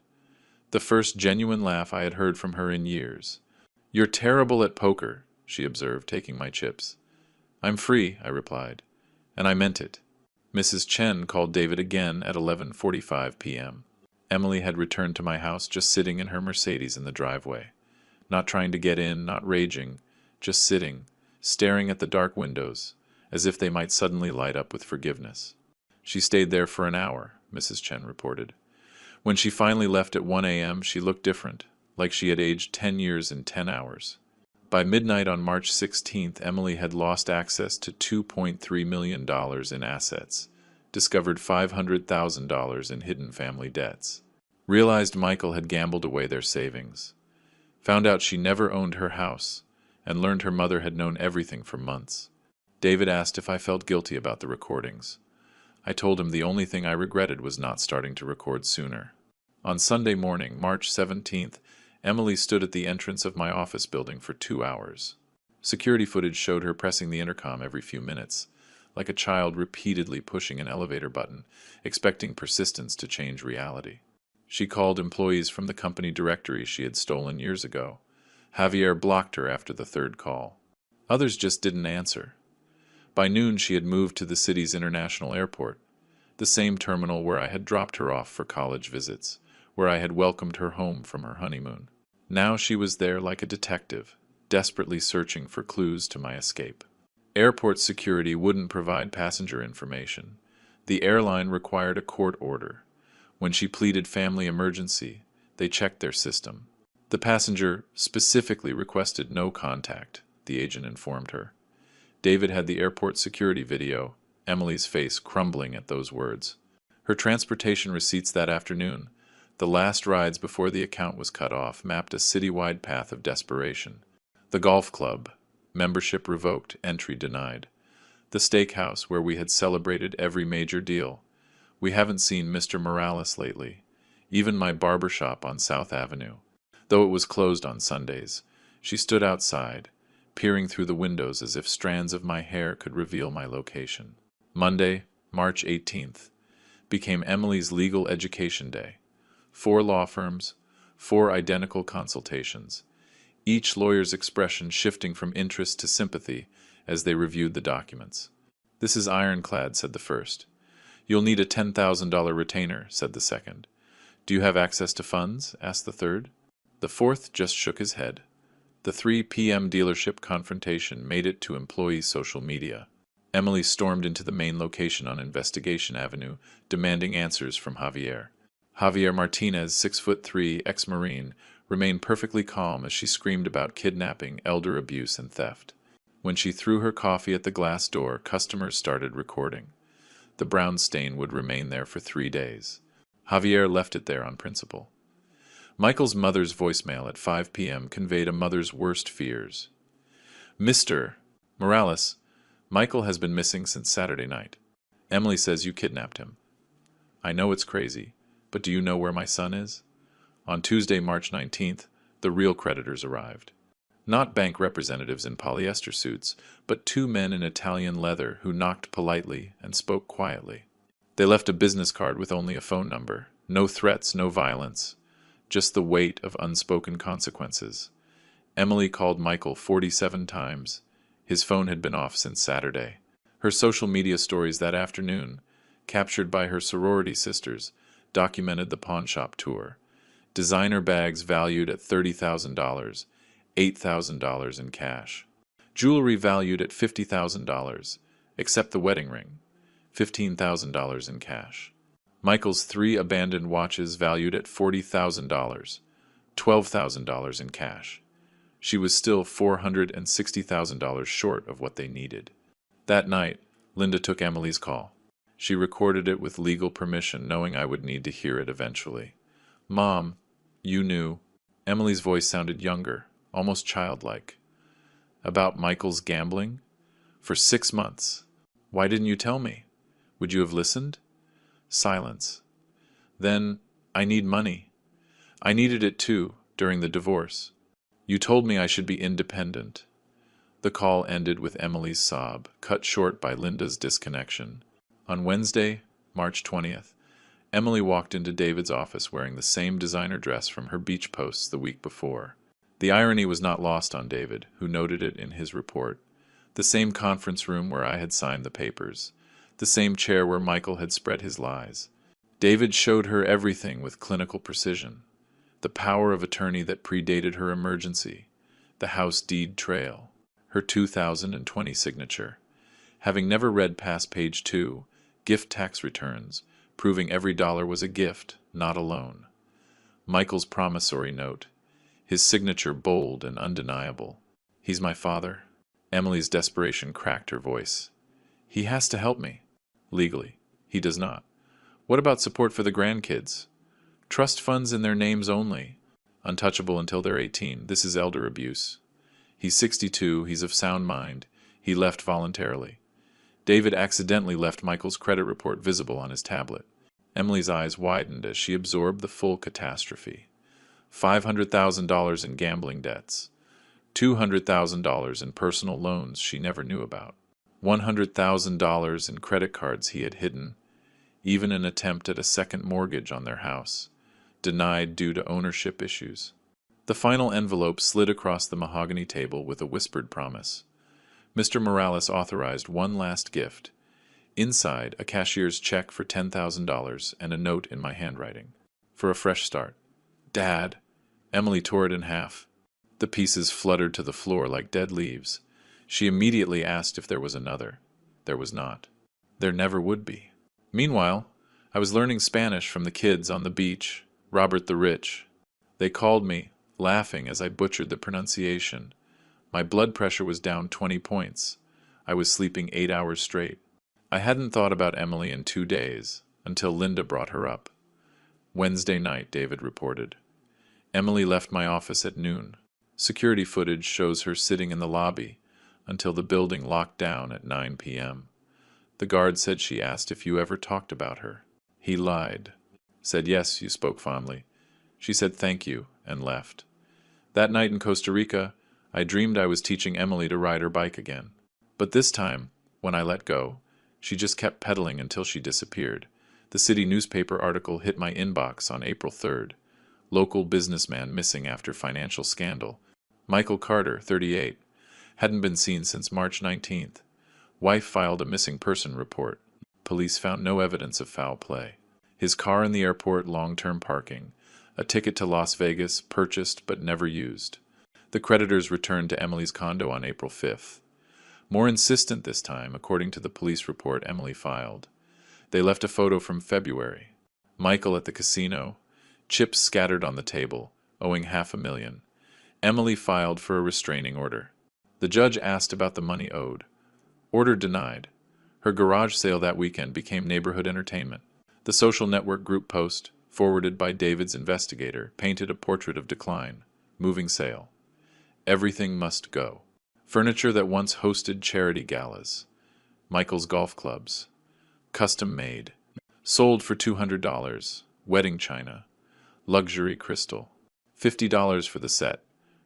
The first genuine laugh I had heard from her in years. You're terrible at poker, she observed, taking my chips. I'm free, I replied, and I meant it. Mrs. Chen called David again at 11:45 p.m. Emily had returned to my house, just sitting in her Mercedes in the driveway. Not trying to get in, not raging, just sitting, staring at the dark windows, as if they might suddenly light up with forgiveness. She stayed there for an hour, Mrs. Chen reported. When she finally left at 1 a.m., she looked different, like she had aged 10 years in 10 hours. By midnight on March 16th, Emily had lost access to $2.3 million in assets, discovered $500,000 in hidden family debts, realized Michael had gambled away their savings, found out she never owned her house, and learned her mother had known everything for months. David asked if I felt guilty about the recordings. I told him the only thing I regretted was not starting to record sooner. On Sunday morning, March 17th, Emily stood at the entrance of my office building for 2 hours. Security footage showed her pressing the intercom every few minutes, like a child repeatedly pushing an elevator button, expecting persistence to change reality. She called employees from the company directory she had stolen years ago. Javier blocked her after the third call. Others just didn't answer. By noon, she had moved to the city's international airport, the same terminal where I had dropped her off for college visits, where I had welcomed her home from her honeymoon. Now she was there like a detective, desperately searching for clues to my escape. Airport security wouldn't provide passenger information. The airline required a court order. When she pleaded family emergency, they checked their system. The passenger specifically requested no contact, the agent informed her. David had the airport security video, Emily's face crumbling at those words. Her transportation receipts that afternoon, the last rides before the account was cut off, mapped a citywide path of desperation. The golf club, membership revoked, entry denied. The steakhouse where we had celebrated every major deal. We haven't seen Mr. Morales lately. Even my barber shop on South Avenue. Though it was closed on Sundays, she stood outside, peering through the windows as if strands of my hair could reveal my location. Monday, March 18th, became Emily's legal education day. 4 law firms, 4 identical consultations, each lawyer's expression shifting from interest to sympathy as they reviewed the documents. "This is ironclad," said the first. "You'll need a $10,000 retainer," said the second. "Do you have access to funds?" asked the third. The fourth just shook his head. The 3 p.m. dealership confrontation made it to employee social media. Emily stormed into the main location on Investigation Avenue, demanding answers from Javier. Javier Martinez, 6'3", ex-Marine, remained perfectly calm as she screamed about kidnapping, elder abuse, and theft. When she threw her coffee at the glass door, customers started recording. The brown stain would remain there for 3 days. Javier left it there on principle. Michael's mother's voicemail at 5 p.m. conveyed a mother's worst fears. "Mr. Morales, Michael has been missing since Saturday night. Emily says you kidnapped him. I know it's crazy, but do you know where my son is?" On Tuesday, March 19th, the real creditors arrived. Not bank representatives in polyester suits, but 2 men in Italian leather who knocked politely and spoke quietly. They left a business card with only a phone number. No threats, no violence. Just the weight of unspoken consequences. Emily called Michael 47 times. His phone had been off since Saturday. Her social media stories that afternoon, captured by her sorority sisters, documented the pawnshop tour. Designer bags valued at $30,000, $8,000 in cash. Jewelry valued at $50,000, except the wedding ring, $15,000 in cash. Michael's 3 abandoned watches valued at $40,000, $12,000 in cash. She was still $460,000 short of what they needed. That night, Linda took Emily's call. She recorded it with legal permission, knowing I would need to hear it eventually. "Mom, you knew." Emily's voice sounded younger, almost childlike. "About Michael's gambling? For 6 months. Why didn't you tell me? Would you have listened?" Silence. Then, "I need money. I needed it too, during the divorce. You told me I should be independent." The call ended with Emily's sob, cut short by Linda's disconnection. On Wednesday, March 20th, Emily walked into David's office wearing the same designer dress from her beach posts the week before. The irony was not lost on David, who noted it in his report. The same conference room where I had signed the papers. The same chair where Michael had spread his lies. David showed her everything with clinical precision. The power of attorney that predated her emergency. The house deed trail. Her 2020 signature. Having never read past page 2, gift tax returns, proving every dollar was a gift, not a loan. Michael's promissory note. His signature bold and undeniable. "He's my father." Emily's desperation cracked her voice. "He has to help me." Legally, he does not. "What about support for the grandkids?" "Trust funds in their names only. Untouchable until they're 18. This is elder abuse." "He's 62. He's of sound mind. He left voluntarily." David accidentally left Michael's credit report visible on his tablet. Emily's eyes widened as she absorbed the full catastrophe. $500,000 in gambling debts. $200,000 in personal loans she never knew about. $100,000 in credit cards he had hidden, even an attempt at a second mortgage on their house, denied due to ownership issues. The final envelope slid across the mahogany table with a whispered promise. Mr. Morales authorized one last gift. Inside, a cashier's check for $10,000 and a note in my handwriting. For a fresh start. Dad! Emily tore it in half. The pieces fluttered to the floor like dead leaves. She immediately asked if there was another. There was not. There never would be. Meanwhile, I was learning Spanish from the kids on the beach, Robert the Rich. They called me, laughing as I butchered the pronunciation. My blood pressure was down 20 points. I was sleeping 8 hours straight. I hadn't thought about Emily in 2 days, until Linda brought her up. Wednesday night, David reported. Emily left my office at noon. Security footage shows her sitting in the lobby until the building locked down at 9 p.m. The guard said she asked if you ever talked about her. He lied. Said yes, you spoke fondly. She said thank you and left. That night in Costa Rica, I dreamed I was teaching Emily to ride her bike again. But this time, when I let go, she just kept pedaling until she disappeared. The city newspaper article hit my inbox on April 3rd. Local businessman missing after financial scandal. Michael Carter, 38, hadn't been seen since March 19th. Wife filed a missing person report. Police found no evidence of foul play. His car in the airport long-term parking. A ticket to Las Vegas, purchased but never used. The creditors returned to Emily's condo on April 5th. More insistent this time, according to the police report Emily filed. They left a photo from February. Michael at the casino. Chips scattered on the table, owing $500,000. Emily filed for a restraining order. The judge asked about the money owed. Order denied. Her garage sale that weekend became neighborhood entertainment. The social network group post, forwarded by David's investigator, painted a portrait of decline. Moving sale. Everything must go. Furniture that once hosted charity galas. Michael's golf clubs. Custom made. Sold for $200. Wedding china. Luxury crystal. $50 for the set.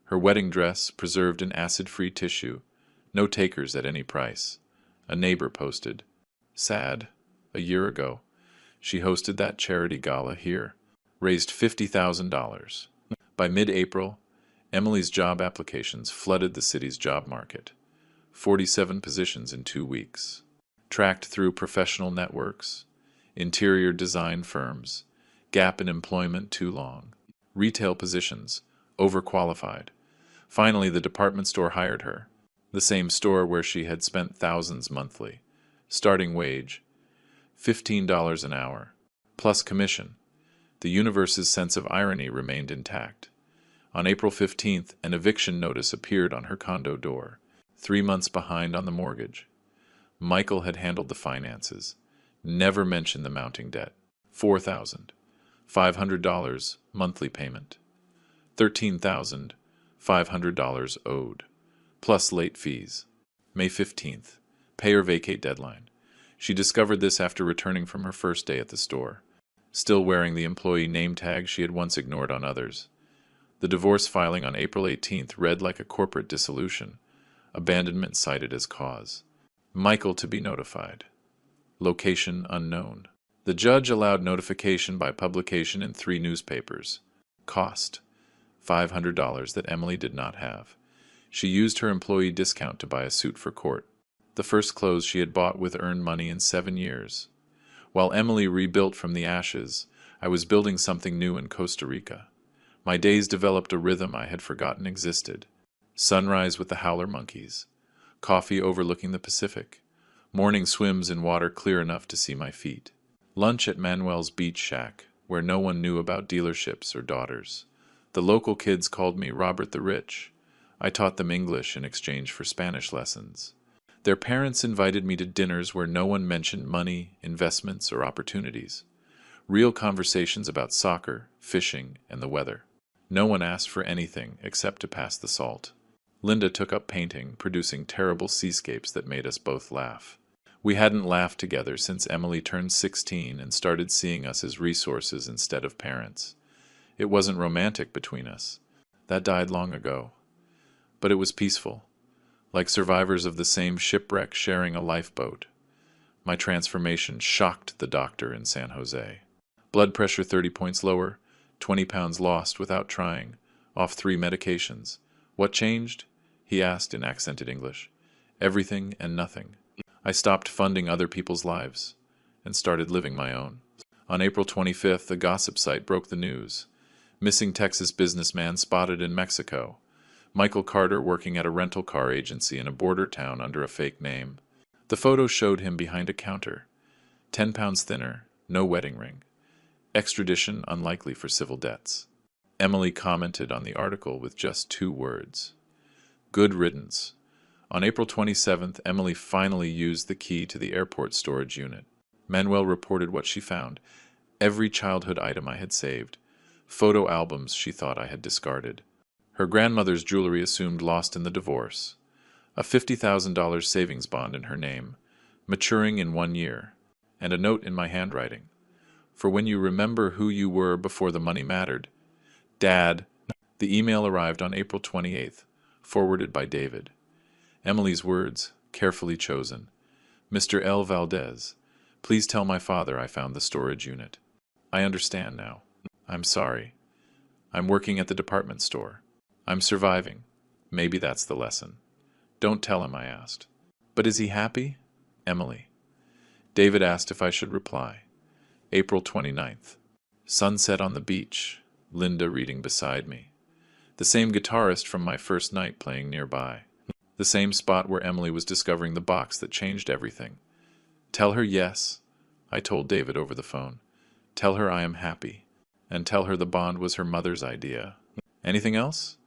Her wedding dress preserved in acid-free tissue. No takers at any price. A neighbor posted. Sad. A year ago. She hosted that charity gala here. Raised $50,000. By mid-April, Emily's job applications flooded the city's job market. 47 positions in 2 weeks. Tracked through professional networks. Interior design firms. Gap in employment too long. Retail positions. Overqualified. Finally, the department store hired her. The same store where she had spent thousands monthly. Starting wage. $15 an hour. Plus commission. The universe's sense of irony remained intact. On April 15th, an eviction notice appeared on her condo door. 3 months behind on the mortgage. Michael had handled the finances. Never mentioned the mounting debt. $4,500 monthly payment. $13,500 owed. Plus late fees. May 15th. Pay or vacate deadline. She discovered this after returning from her first day at the store. Still wearing the employee name tag she had once ignored on others. The divorce filing on April 18th read like a corporate dissolution. Abandonment cited as cause. Michael to be notified. Location unknown. The judge allowed notification by publication in 3 newspapers. Cost. $500 that Emily did not have. She used her employee discount to buy a suit for court. The first clothes she had bought with earned money in 7 years. While Emily rebuilt from the ashes, I was building something new in Costa Rica. My days developed a rhythm I had forgotten existed. Sunrise with the howler monkeys. Coffee overlooking the Pacific. Morning swims in water clear enough to see my feet. Lunch at Manuel's beach shack, where no one knew about dealerships or daughters. The local kids called me Robert the Rich. I taught them English in exchange for Spanish lessons. Their parents invited me to dinners where no one mentioned money, investments, or opportunities. Real conversations about soccer, fishing, and the weather. No one asked for anything except to pass the salt. Linda took up painting, producing terrible seascapes that made us both laugh. We hadn't laughed together since Emily turned 16 and started seeing us as resources instead of parents. It wasn't romantic between us. That died long ago. But it was peaceful. like survivors of the same shipwreck sharing a lifeboat. My transformation shocked the doctor in San Jose. Blood pressure 30 points lower, 20 pounds lost without trying, off 3 medications. What changed? He asked in accented English. Everything and nothing. I stopped funding other people's lives and started living my own. On April 25th, a gossip site broke the news. Missing Texas businessman spotted in Mexico. Michael Carter working at a rental car agency in a border town under a fake name. The photo showed him behind a counter. 10 pounds thinner, no wedding ring. Extradition unlikely for civil debts. Emily commented on the article with just 2 words. Good riddance. On April 27th, Emily finally used the key to the airport storage unit. Manuel reported what she found. Every childhood item I had saved. Photo albums she thought I had discarded. Her grandmother's jewelry assumed lost in the divorce. A $50,000 savings bond in her name, maturing in 1 year, and a note in my handwriting. For when you remember who you were before the money mattered. Dad. The email arrived on April 28th, forwarded by David. Emily's words, carefully chosen. Mr. L. Valdez, please tell my father I found the storage unit. I understand now. I'm sorry. I'm working at the department store. I'm surviving. Maybe that's the lesson. Don't tell him, I asked. But is he happy? Emily. David asked if I should reply. April 29th. Sunset on the beach. Linda reading beside me. The same guitarist from my first night playing nearby. The same spot where Emily was discovering the box that changed everything. Tell her yes, I told David over the phone. Tell her I am happy. And tell her the bond was her mother's idea. Anything else?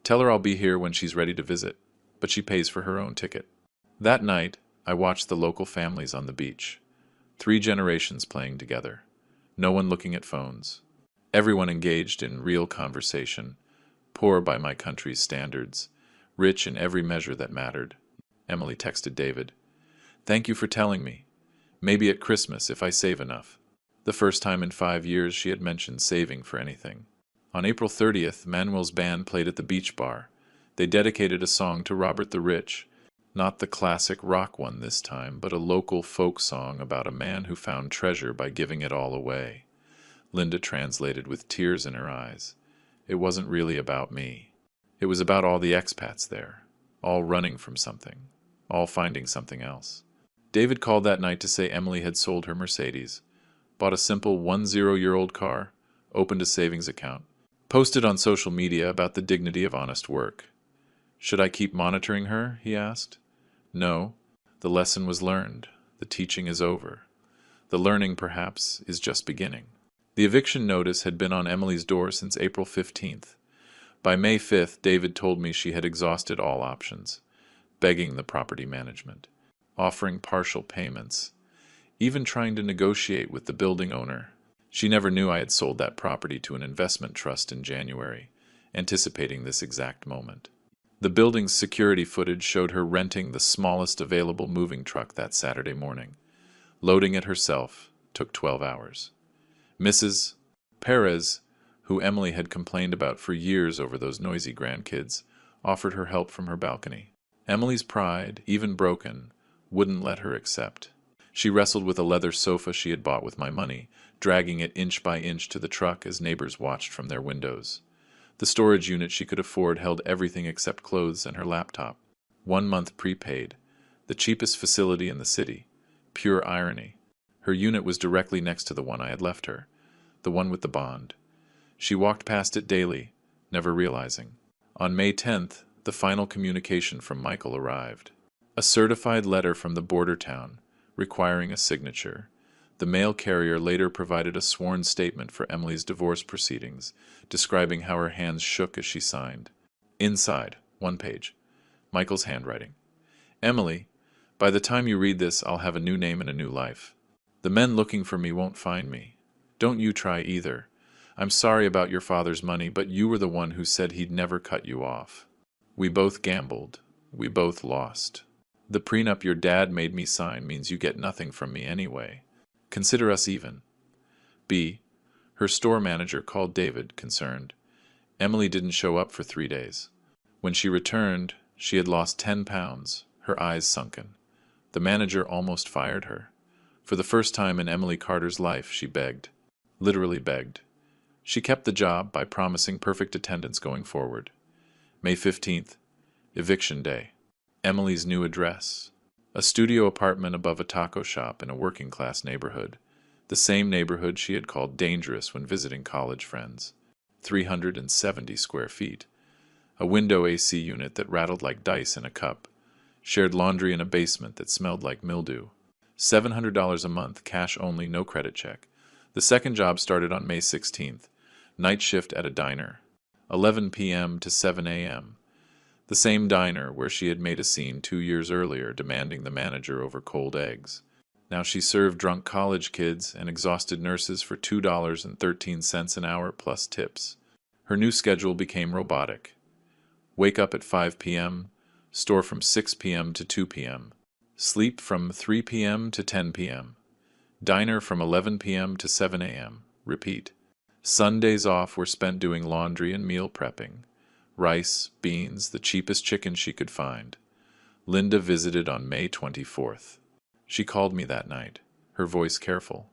Tell her I'll be here when she's ready to visit, but she pays for her own ticket. That night, I watched the local families on the beach. 3 generations playing together. No one looking at phones. Everyone engaged in real conversation, poor by my country's standards, rich in every measure that mattered. Emily texted David. Thank you for telling me. Maybe at Christmas if I save enough. The first time in 5 years she had mentioned saving for anything. On April 30th, Manuel's band played at the beach bar. They dedicated a song to Robert the Rich. Not the classic rock one this time, but a local folk song about a man who found treasure by giving it all away. Linda translated with tears in her eyes. It wasn't really about me. It was about all the expats there, all running from something, all finding something else. David called that night to say Emily had sold her Mercedes, bought a simple 10-year-old car, opened a savings account, posted on social media about the dignity of honest work. Should I keep monitoring her? He asked. No. The lesson was learned. The teaching is over. The learning, perhaps, is just beginning. The eviction notice had been on Emily's door since April 15th. By May 5th, David told me she had exhausted all options, begging the property management, offering partial payments, even trying to negotiate with the building owner. She never knew I had sold that property to an investment trust in January, anticipating this exact moment. The building's security footage showed her renting the smallest available moving truck that Saturday morning. Loading it herself took 12 hours. Mrs. Perez, who Emily had complained about for years over those noisy grandkids, offered her help from her balcony. Emily's pride, even broken, wouldn't let her accept. She wrestled with a leather sofa she had bought with my money, dragging it inch by inch to the truck as neighbors watched from their windows. The storage unit she could afford held everything except clothes and her laptop. 1 month prepaid. The cheapest facility in the city. Pure irony. Her unit was directly next to the one I had left her. The one with the bond. She walked past it daily, never realizing. On May 10th, the final communication from Michael arrived. A certified letter from the border town, requiring a signature. The mail carrier later provided a sworn statement for Emily's divorce proceedings, describing how her hands shook as she signed. Inside, 1 page. Michael's handwriting. Emily, by the time you read this, I'll have a new name and a new life. The men looking for me won't find me. Don't you try either. I'm sorry about your father's money, but you were the one who said he'd never cut you off. We both gambled. We both lost. The prenup your dad made me sign means you get nothing from me anyway. Consider us even. B. Her store manager called David, concerned. Emily didn't show up for 3 days. When she returned, She had lost 10 pounds, her eyes sunken. The manager almost fired her. For the first time in Emily Carter's life, she begged. Literally begged. She kept the job by promising perfect attendance going forward. May 15th, eviction day. Emily's new address. A studio apartment above a taco shop in a working-class neighborhood. The same neighborhood she had called dangerous when visiting college friends. 370 square feet. A window AC unit that rattled like dice in a cup. Shared laundry in a basement that smelled like mildew. $700 a month, cash only, no credit check. The second job started on May 16th. Night shift at a diner. 11 p.m. to 7 a.m. The same diner where she had made a scene 2 years earlier demanding the manager over cold eggs. Now she served drunk college kids and exhausted nurses for $2.13 an hour plus tips. Her new schedule became robotic. Wake up at 5 p.m., store from 6 p.m. to 2 p.m., sleep from 3 p.m. to 10 p.m., diner from 11 p.m. to 7 a.m., repeat. Sundays off were spent doing laundry and meal prepping. Rice, beans, the cheapest chicken she could find. Linda visited on May 24th. She called me that night, her voice careful.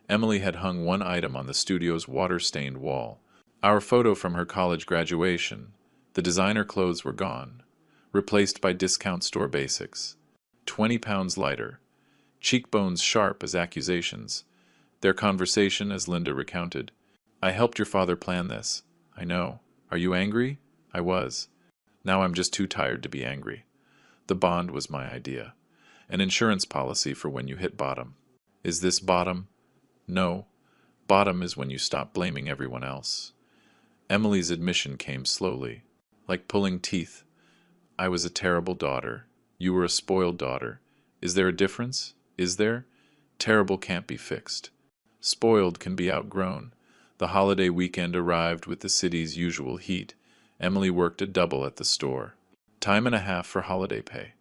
Emily had hung one item on the studio's water-stained wall. Our photo from her college graduation. The designer clothes were gone, replaced by discount store basics. 20 pounds lighter, cheekbones sharp as accusations. Their conversation as Linda recounted. I helped your father plan this. I know. Are you angry? I was. Now I'm just too tired to be angry. The bond was my idea. An insurance policy for when you hit bottom. Is this bottom? No. Bottom is when you stop blaming everyone else. Emily's admission came slowly, like pulling teeth. I was a terrible daughter. You were a spoiled daughter. Is there a difference? Is there? Terrible can't be fixed. Spoiled can be outgrown. The holiday weekend arrived with the city's usual heat. Emily worked a double at the store. Time and a half for holiday pay.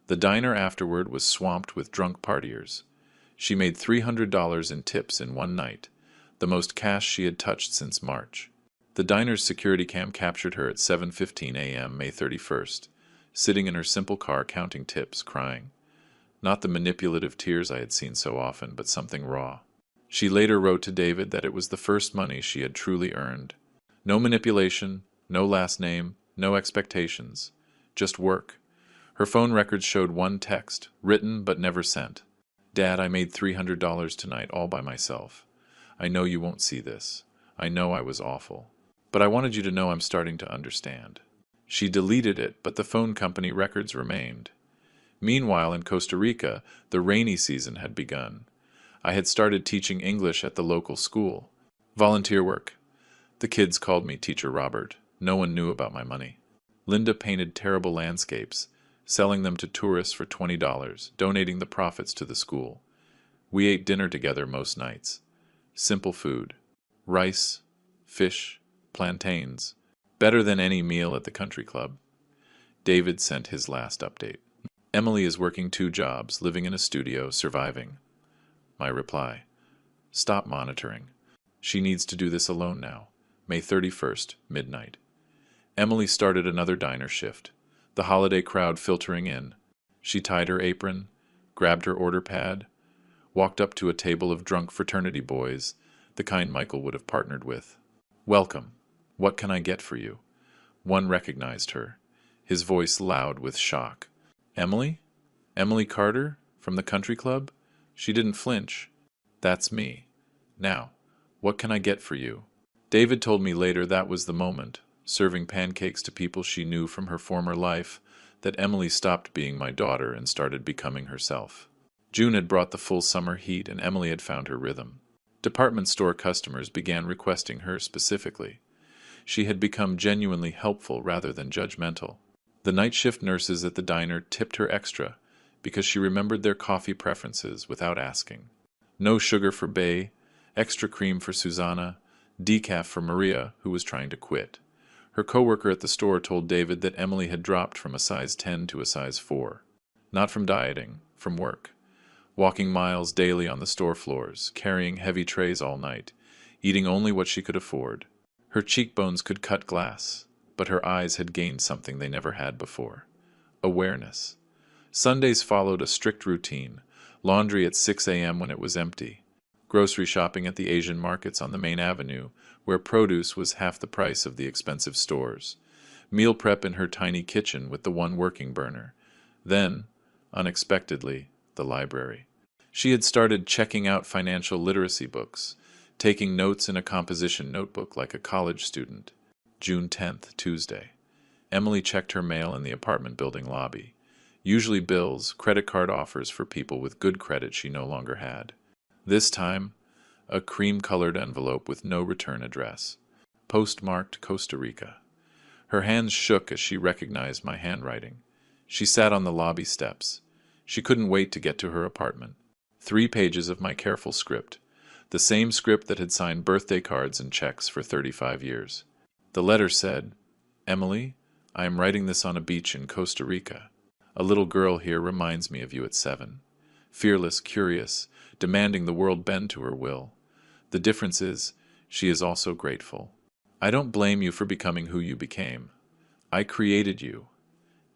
The diner afterward was swamped with drunk partiers. She made $300 in tips in one night, the most cash she had touched since March. The diner's security cam captured her at 7:15 a.m. May 31st, sitting in her simple car counting tips, crying. Not the manipulative tears I had seen so often, but something raw. She later wrote to David that it was the first money she had truly earned. No manipulation, no last name, no expectations. Just work. Her phone records showed one text, written but never sent. Dad, I made $300 tonight all by myself. I know you won't see this. I know I was awful. But I wanted you to know I'm starting to understand. She deleted it, but the phone company records remained. Meanwhile, in Costa Rica, the rainy season had begun. I had started teaching English at the local school. Volunteer work. The kids called me Teacher Robert. No one knew about my money. Linda painted terrible landscapes, selling them to tourists for $20, donating the profits to the school. We ate dinner together most nights. Simple food. Rice, fish, plantains. Better than any meal at the country club. David sent his last update. Emily is working 2 jobs, living in a studio, surviving. My reply. Stop monitoring. She needs to do this alone now. May 31st, midnight. Emily started another diner shift. The holiday crowd filtering in. She tied her apron, grabbed her order pad, walked up to a table of drunk fraternity boys, the kind Michael would have partnered with. Welcome. What can I get for you? One recognized her, his voice loud with shock. Emily? Emily Carter? From the country club? She didn't flinch. That's me. Now, what can I get for you? David told me later that was the moment, serving pancakes to people she knew from her former life, that Emily stopped being my daughter and started becoming herself. June had brought the full summer heat and Emily had found her rhythm. Department store customers began requesting her specifically. She had become genuinely helpful rather than judgmental. The night shift nurses at the diner tipped her extra because she remembered their coffee preferences without asking. No sugar for Bay, extra cream for Susanna, decaf for Maria, who was trying to quit. Her coworker at the store told David that Emily had dropped from a size 10 to a size 4. Not from dieting, from work. Walking miles daily on the store floors, carrying heavy trays all night, eating only what she could afford. Her cheekbones could cut glass. but her eyes had gained something they never had before: awareness. Sundays followed a strict routine: laundry at 6 a.m. when it was empty, grocery shopping at the Asian markets on the main avenue, where produce was half the price of the expensive stores, meal prep in her tiny kitchen with the one working burner. Then, unexpectedly, the library. She had started checking out financial literacy books, taking notes in a composition notebook like a college student. June 10th, Tuesday. Emily checked her mail in the apartment building lobby. Usually bills, credit card offers for people with good credit she no longer had. This time, a cream-colored envelope with no return address, postmarked Costa Rica. Her hands shook as she recognized my handwriting. She sat on the lobby steps. She couldn't wait to get to her apartment. 3 pages of my careful script, the same script that had signed birthday cards and checks for 35 years. The letter said, "Emily, I am writing this on a beach in Costa Rica. A little girl here reminds me of you at 7. Fearless, curious, demanding the world bend to her will. The difference is, she is also grateful. I don't blame you for becoming who you became. I created you.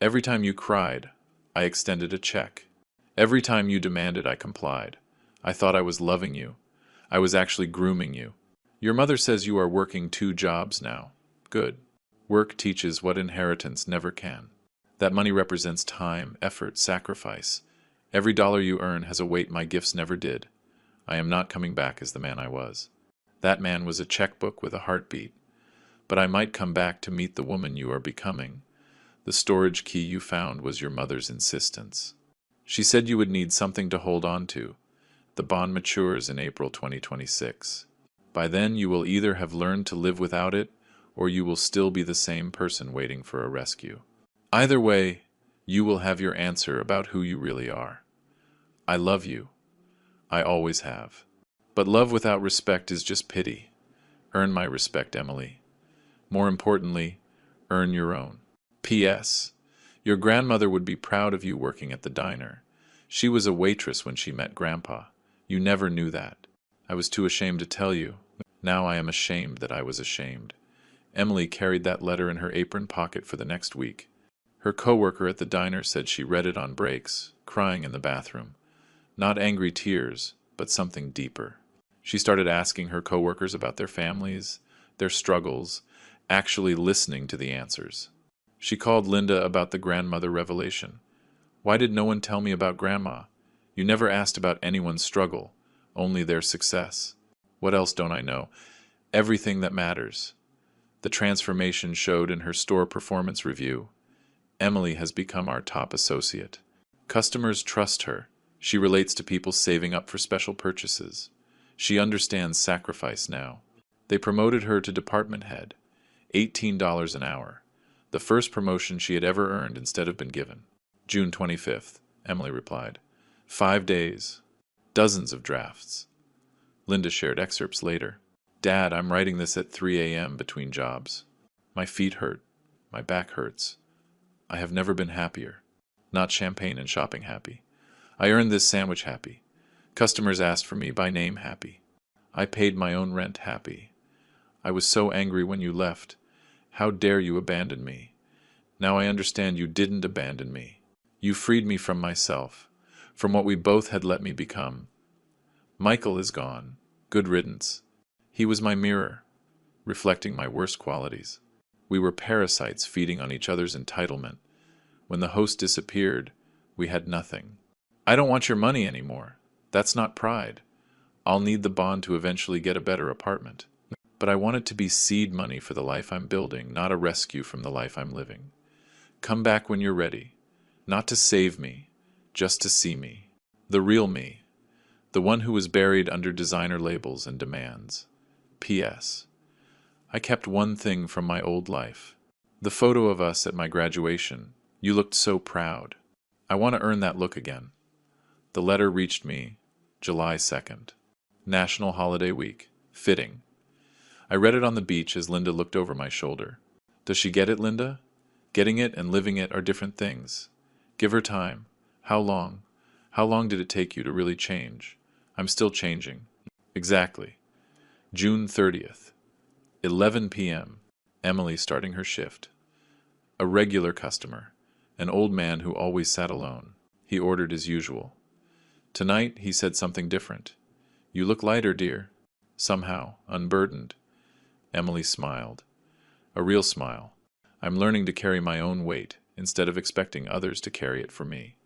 Every time you cried, I extended a check. Every time you demanded, I complied. I thought I was loving you. I was actually grooming you. Your mother says you are working 2 jobs now. Good. Work teaches what inheritance never can. That money represents time, effort, sacrifice. Every dollar you earn has a weight my gifts never did. I am not coming back as the man I was. That man was a checkbook with a heartbeat. But I might come back to meet the woman you are becoming. The storage key you found was your mother's insistence. She said you would need something to hold on to. The bond matures in April 2026. By then you will either have learned to live without it, or you will still be the same person waiting for a rescue. Either way, you will have your answer about who you really are. I love you. I always have. But love without respect is just pity. Earn my respect, Emily. More importantly, earn your own. P.S. Your grandmother would be proud of you working at the diner. She was a waitress when she met Grandpa. You never knew that. I was too ashamed to tell you. Now I am ashamed that I was ashamed. Emily carried that letter in her apron pocket for the next week. Her coworker at the diner said she read it on breaks, crying in the bathroom. Not angry tears, but something deeper. She started asking her coworkers about their families, their struggles, actually listening to the answers. She called Linda about the grandmother revelation. Why did no one tell me about Grandma? You never asked about anyone's struggle, only their success. What else don't I know? Everything that matters. The transformation showed in her store performance review. Emily has become our top associate. Customers trust her. She relates to people saving up for special purchases. She understands sacrifice now. They promoted her to department head. $18 an hour. The first promotion she had ever earned instead of been given. June 25th, Emily replied. 5 days. Dozens of drafts. Linda shared excerpts later. Dad, I'm writing this at 3 a.m. between jobs. My feet hurt. My back hurts. I have never been happier. Not champagne and shopping happy. I earned this sandwich happy. Customers asked for me by name happy. I paid my own rent happy. I was so angry when you left. How dare you abandon me? Now I understand you didn't abandon me. You freed me from myself, from what we both had let me become. Michael is gone. Good riddance. He was my mirror, reflecting my worst qualities. We were parasites feeding on each other's entitlement. When the host disappeared, we had nothing. I don't want your money anymore. That's not pride. I'll need the bond to eventually get a better apartment. But I want it to be seed money for the life I'm building, not a rescue from the life I'm living. Come back when you're ready. Not to save me, just to see me. The real me. The one who was buried under designer labels and demands. P.S. I kept one thing from my old life. The photo of us at my graduation. You looked so proud. I want to earn that look again. The letter reached me July 2nd. National Holiday Week. Fitting. I read it on the beach as Linda looked over my shoulder. Does she get it, Linda? Getting it and living it are different things. Give her time. How long? How long did it take you to really change? I'm still changing. Exactly. June 30th. 11 p.m. Emily starting her shift. A regular customer, an old man who always sat alone. He ordered as usual. Tonight, he said something different. You look lighter, dear. Somehow, unburdened. Emily smiled. A real smile. I'm learning to carry my own weight, instead of expecting others to carry it for me.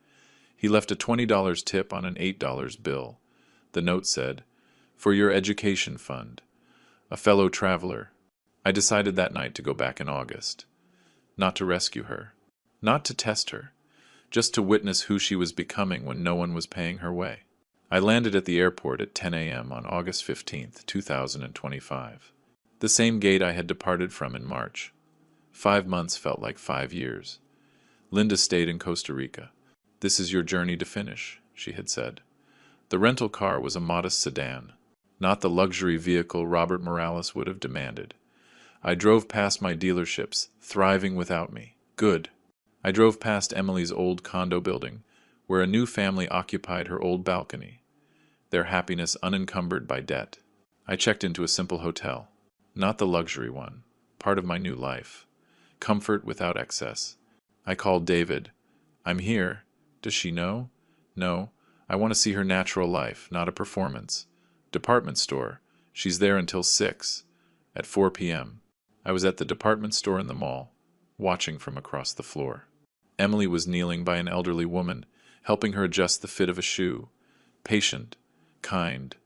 He left a $20 tip on an $8 bill. The note said, "For your education fund. A fellow traveler." I decided that night to go back in August. Not to rescue her. Not to test her. Just to witness who she was becoming when no one was paying her way. I landed at the airport at 10 a.m. on August 15th, 2025. The same gate I had departed from in March. 5 months felt like 5 years. Linda stayed in Costa Rica. This is your journey to finish, she had said. The rental car was a modest sedan, not the luxury vehicle Robert Morales would have demanded. I drove past my dealerships, thriving without me. Good. I drove past Emily's old condo building, where a new family occupied her old balcony, their happiness unencumbered by debt. I checked into a simple hotel, not the luxury one, part of my new life. Comfort without excess. I called David. I'm here. Does she know? No. I want to see her natural life, not a performance. Department store. She's there until 6. At 4 p.m. I was at the department store in the mall, watching from across the floor. Emily was kneeling by an elderly woman, helping her adjust the fit of a shoe. Patient. Kind.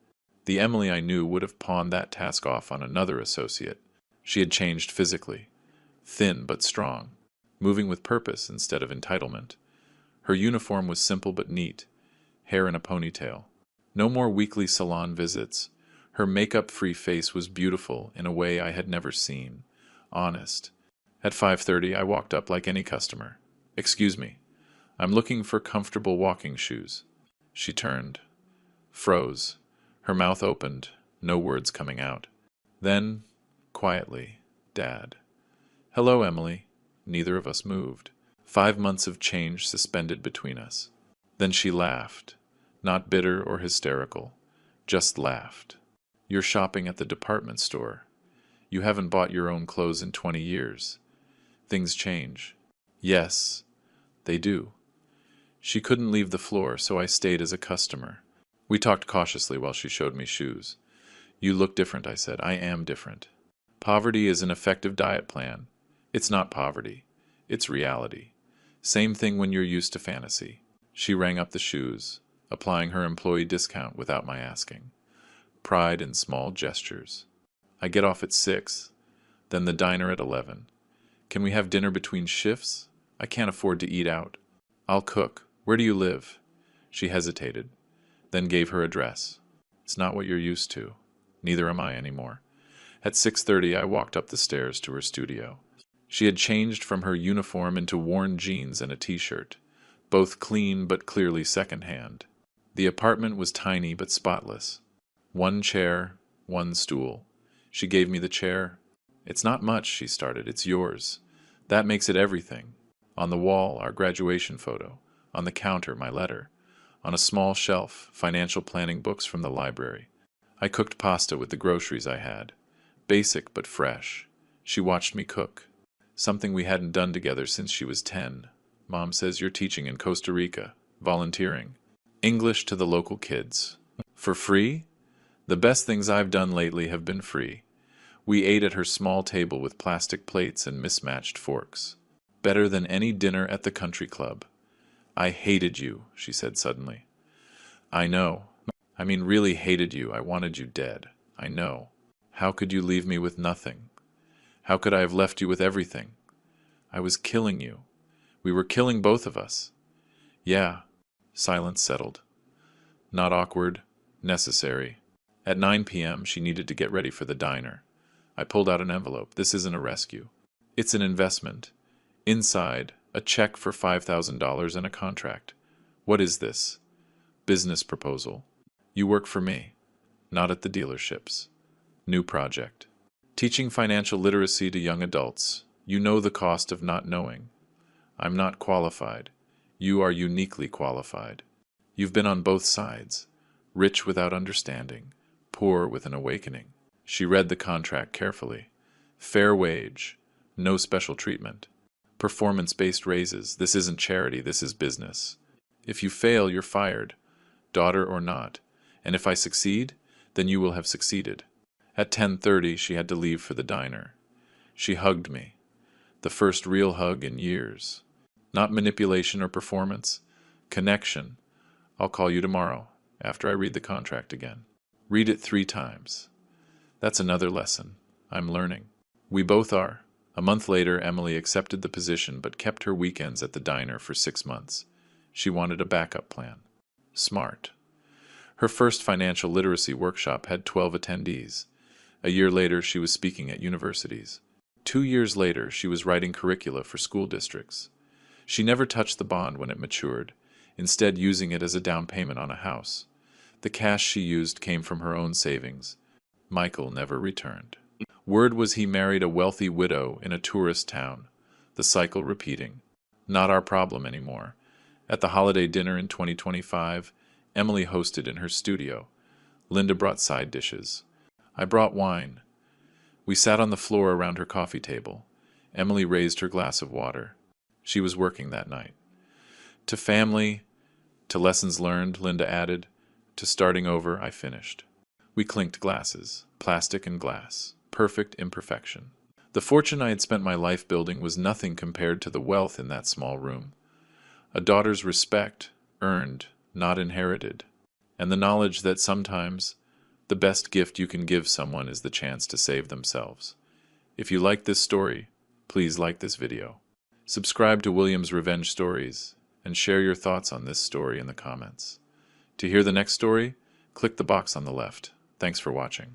The Emily I knew would have pawned that task off on another associate. She had changed physically. Thin but strong. Moving with purpose instead of entitlement. Her uniform was simple but neat. Hair in a ponytail. No more weekly salon visits. Her makeup-free face was beautiful in a way I had never seen. Honest. At 5:30, I walked up like any customer. Excuse me. I'm looking for comfortable walking shoes. She turned. Froze. Her mouth opened, no words coming out. Then, quietly, Dad. Hello, Emily. Neither of us moved. 5 months of change suspended between us. Then she laughed. Not bitter or hysterical. Just laughed. You're shopping at the department store. You haven't bought your own clothes in 20 years. Things change. Yes, they do. She couldn't leave the floor, so I stayed as a customer. We talked cautiously while she showed me shoes. You look different, I said. I am different. Poverty is an effective diet plan. It's not poverty. It's reality. Same thing when you're used to fantasy. She rang up the shoes, applying her employee discount without my asking. Pride in small gestures. I get off at 6, then the diner at 11. Can we have dinner between shifts? I can't afford to eat out. I'll cook. Where do you live? She hesitated, then gave her address. It's not what you're used to. Neither am I anymore. At 6:30, I walked up the stairs to her studio. She had changed from her uniform into worn jeans and a t-shirt, both clean but clearly secondhand. The apartment was tiny but spotless. 1 chair, 1 stool. She gave me the chair. It's not much, she started. It's yours. That makes it everything. On the wall, our graduation photo. On the counter, my letter. On a small shelf, financial planning books from the library. I cooked pasta with the groceries I had. Basic but fresh. She watched me cook. Something we hadn't done together since she was 10. Mom says you're teaching in Costa Rica. Volunteering. English to the local kids. For free? The best things I've done lately have been free. We ate at her small table with plastic plates and mismatched forks. Better than any dinner at the country club. I hated you, she said suddenly. I know. I mean, really hated you. I wanted you dead. I know. How could you leave me with nothing? How could I have left you with everything? I was killing you. We were killing both of us. Yeah. Silence settled. Not awkward. Necessary. At 9 p.m., she needed to get ready for the diner. I pulled out an envelope. This isn't a rescue. It's an investment. Inside, a check for $5,000 and a contract. What is this? Business proposal. You work for me. Not at the dealerships. New project. Teaching financial literacy to young adults. You know the cost of not knowing. I'm not qualified. You are uniquely qualified. You've been on both sides. Rich without understanding. Poor with an awakening. She read the contract carefully. Fair wage. No special treatment. Performance-based raises. This isn't charity, this is business. If you fail, you're fired, daughter or not. And if I succeed, then you will have succeeded. At 10:30, she had to leave for the diner. She hugged me. The first real hug in years. Not manipulation or performance. Connection. I'll call you tomorrow, after I read the contract again. Read it 3 times. That's another lesson. I'm learning. We both are. A month later, Emily accepted the position but kept her weekends at the diner for 6 months. She wanted a backup plan. Smart. Her first financial literacy workshop had 12 attendees. A year later, she was speaking at universities. 2 years later, she was writing curricula for school districts. She never touched the bond when it matured, instead using it as a down payment on a house. The cash she used came from her own savings. Michael never returned. Word was he married a wealthy widow in a tourist town, the cycle repeating. Not our problem anymore. At the holiday dinner in 2025, Emily hosted in her studio. Linda brought side dishes. I brought wine. We sat on the floor around her coffee table. Emily raised her glass of water. She was working that night. To family, to lessons learned, Linda added. To starting over, I finished. We clinked glasses, plastic and glass, perfect imperfection. The fortune I had spent my life building was nothing compared to the wealth in that small room. A daughter's respect, earned, not inherited, and the knowledge that sometimes the best gift you can give someone is the chance to save themselves. If you like this story, please like this video. Subscribe to William's Revenge Stories and share your thoughts on this story in the comments. To hear the next story, click the box on the left. Thanks for watching.